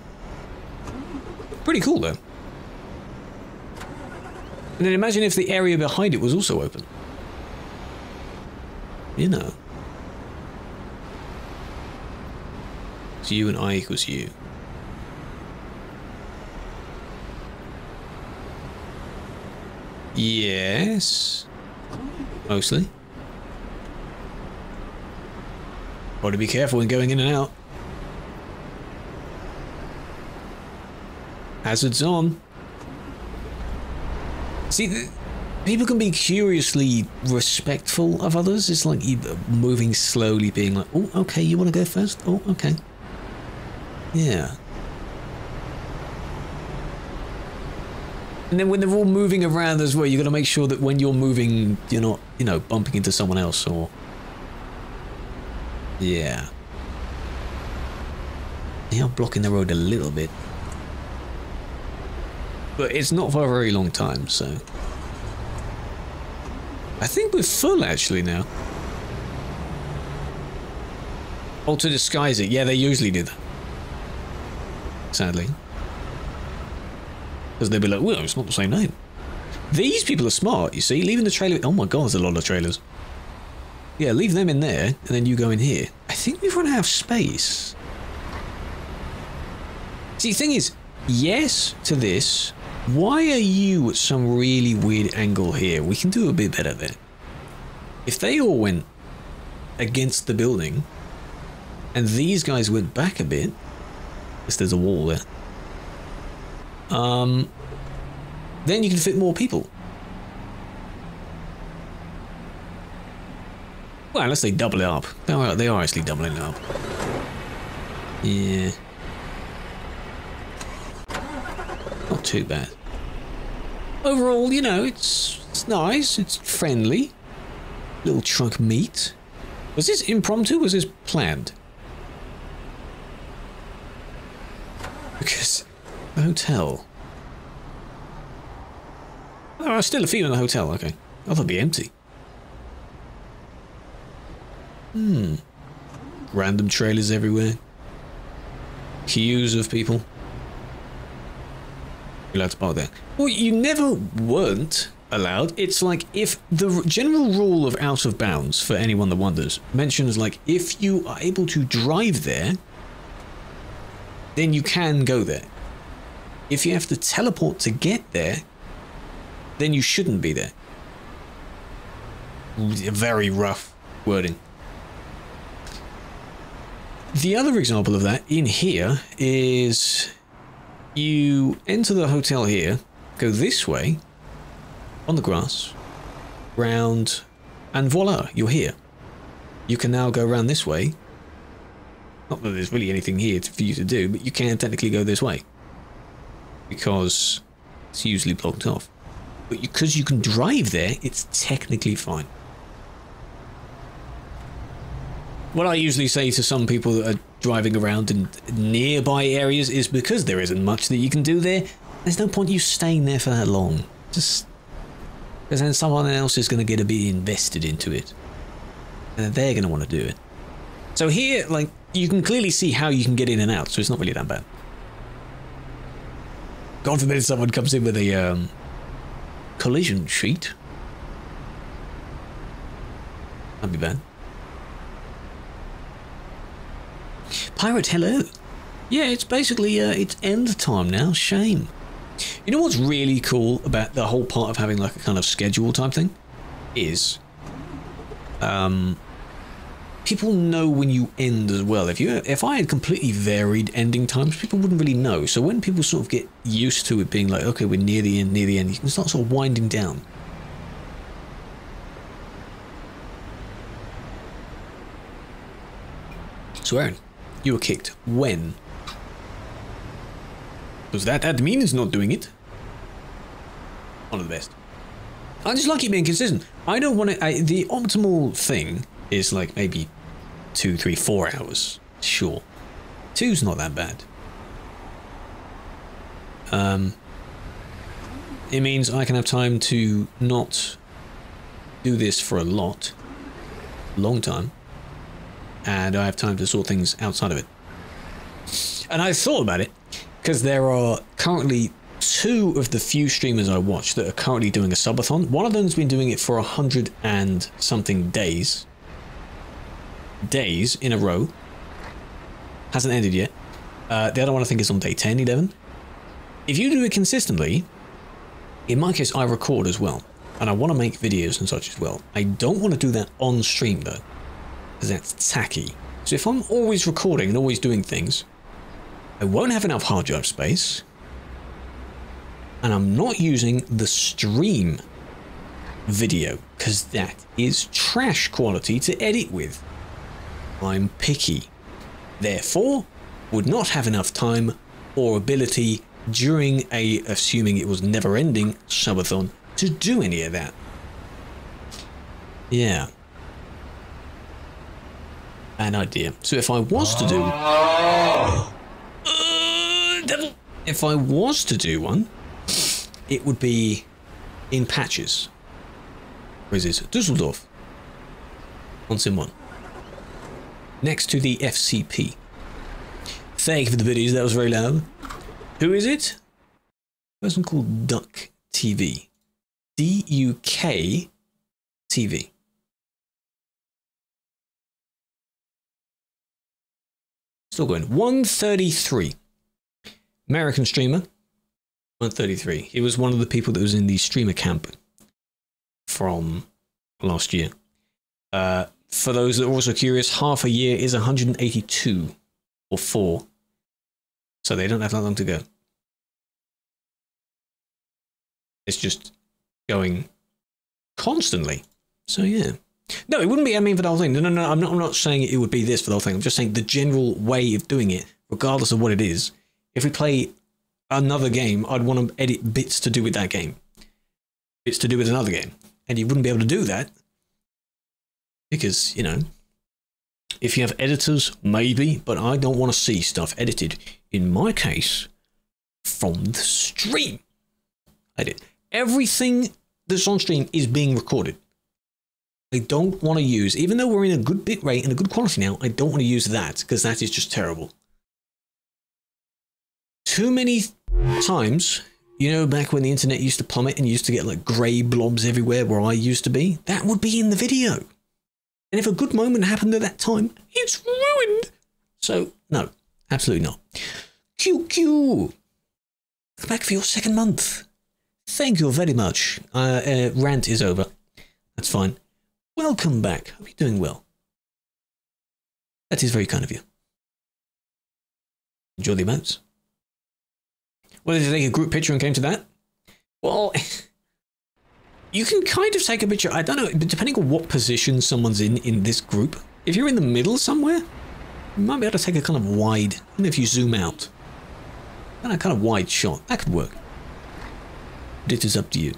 Pretty cool though. And then imagine if the area behind it was also open. You know. It's you and I equals you. Yes. Mostly. Got to be careful when going in and out. Hazards on. See, people can be curiously respectful of others. It's like you moving slowly, being like, oh, okay, you want to go first? Oh, okay. Yeah. And then when they're all moving around as well, you got to make sure that when you're moving, you're not, you know, bumping into someone else or... Yeah. Yeah, I'm blocking the road a little bit. But it's not for a very long time, so... I think we're full, actually, now. Oh, to disguise it. Yeah, they usually do that. Sadly. Because they'll be like, well, it's not the same name. These people are smart, you see. Leaving the trailer... Oh my god, there's a lot of trailers. Yeah, leave them in there, and then you go in here. I think we've run out of space. See, the thing is, yes to this. Why are you at some really weird angle here? We can do a bit better there. If they all went against the building, and these guys went back a bit, because there's a wall there, then you can fit more people. Well, unless they double it up. They are actually doubling it up. Yeah. Not too bad. Overall, you know, it's nice, it's friendly. Little truck meet. Was this impromptu? Was this planned? Because the hotel. Oh, still a few in the hotel, okay. I thought it'd be empty. Random trailers everywhere. Queues of people. You're allowed to park there. Well, you never weren't allowed. It's like if the general rule of out of bounds, for anyone that wonders, mentions like if you are able to drive there, then you can go there. If you have to teleport to get there, then you shouldn't be there. Very rough wording. The other example of that in here is you enter the hotel here, go this way, on the grass, round, and voila, you're here. You can now go around this way. Not that there's really anything here for you to do, but you can technically go this way. Because it's usually blocked off. But because you can drive there, it's technically fine. What I usually say to some people that are driving around in nearby areas is because there isn't much that you can do there, there's no point you staying there for that long. Just because then someone else is going to get a bit invested into it. And they're going to want to do it. So here, like, you can clearly see how you can get in and out, so it's not really that bad. God forbid someone comes in with a collision sheet. That'd be bad. Pirate, hello. Yeah, it's basically, it's end time now. Shame. You know what's really cool about the whole part of having like a kind of schedule type thing? Is, people know when you end as well. If I had completely varied ending times, people wouldn't really know. So when people sort of get used to it being like, okay, we're near the end, you can start sort of winding down. So Aaron, you were kicked when? Because that admin is not doing it. One of the best. I just like it being consistent. I don't want to... the optimal thing is like maybe 2, 3, 4 hours. Sure. 2's not that bad. It means I can have time to not do this for a long time. And I have time to sort things outside of it. And I thought about it, because there are currently 2 of the few streamers I watch that are currently doing a subathon. One of them's been doing it for 100 and something days in a row. Hasn't ended yet. The other one I think is on day 10, 11. If you do it consistently, in my case I record as well. And I want to make videos and such as well. I don't want to do that on stream though, because that's tacky. So if I'm always recording and always doing things, I won't have enough hard drive space, and I'm not using the stream video, because that is trash quality to edit with. I'm picky, therefore would not have enough time or ability during a, assuming it was never-ending, subathon to do any of that. Yeah. An idea. So if I was to do... if I was to do one, it would be in patches. Where is it? Dusseldorf. On Sim 1. Next to the FCP. Thank you for the videos, that was very loud. Who is it? A person called Duck TV. D-U-K TV. Still going. 133. American streamer. 133. He was one of the people that was in the streamer camp from last year. For those that are also curious, half a year is 182 or 4. So they don't have that long to go. It's just going constantly. So yeah. No, it wouldn't be admin for the whole thing. No, I'm not saying it would be this for the whole thing. I'm just saying the general way of doing it, regardless of what it is. If we play another game, I'd want to edit bits to do with that game. Bits to do with another game. And you wouldn't be able to do that. Because, you know, if you have editors, maybe, but I don't want to see stuff edited. In my case, from the stream. Edit. Everything that's on stream is being recorded. I don't want to use, even though we're in a good bit rate and a good quality now, I don't want to use that, because that is just terrible. Too many times, you know, back when the internet used to plummet and you used to get like grey blobs everywhere where I used to be, that would be in the video. And if a good moment happened at that time, it's ruined. So, no, absolutely not. QQ. Come back for your 2nd month. Thank you very much. Rant is over. That's fine. Welcome back. Hope you're doing well. That is very kind of you. Enjoy the emotes. Well, did you take a group picture and came to that? Well, you can kind of take a picture. I don't know, depending on what position someone's in this group. If you're in the middle somewhere, you might be able to take a kind of wide, even if you zoom out. And a kind of wide shot. That could work. But it is up to you.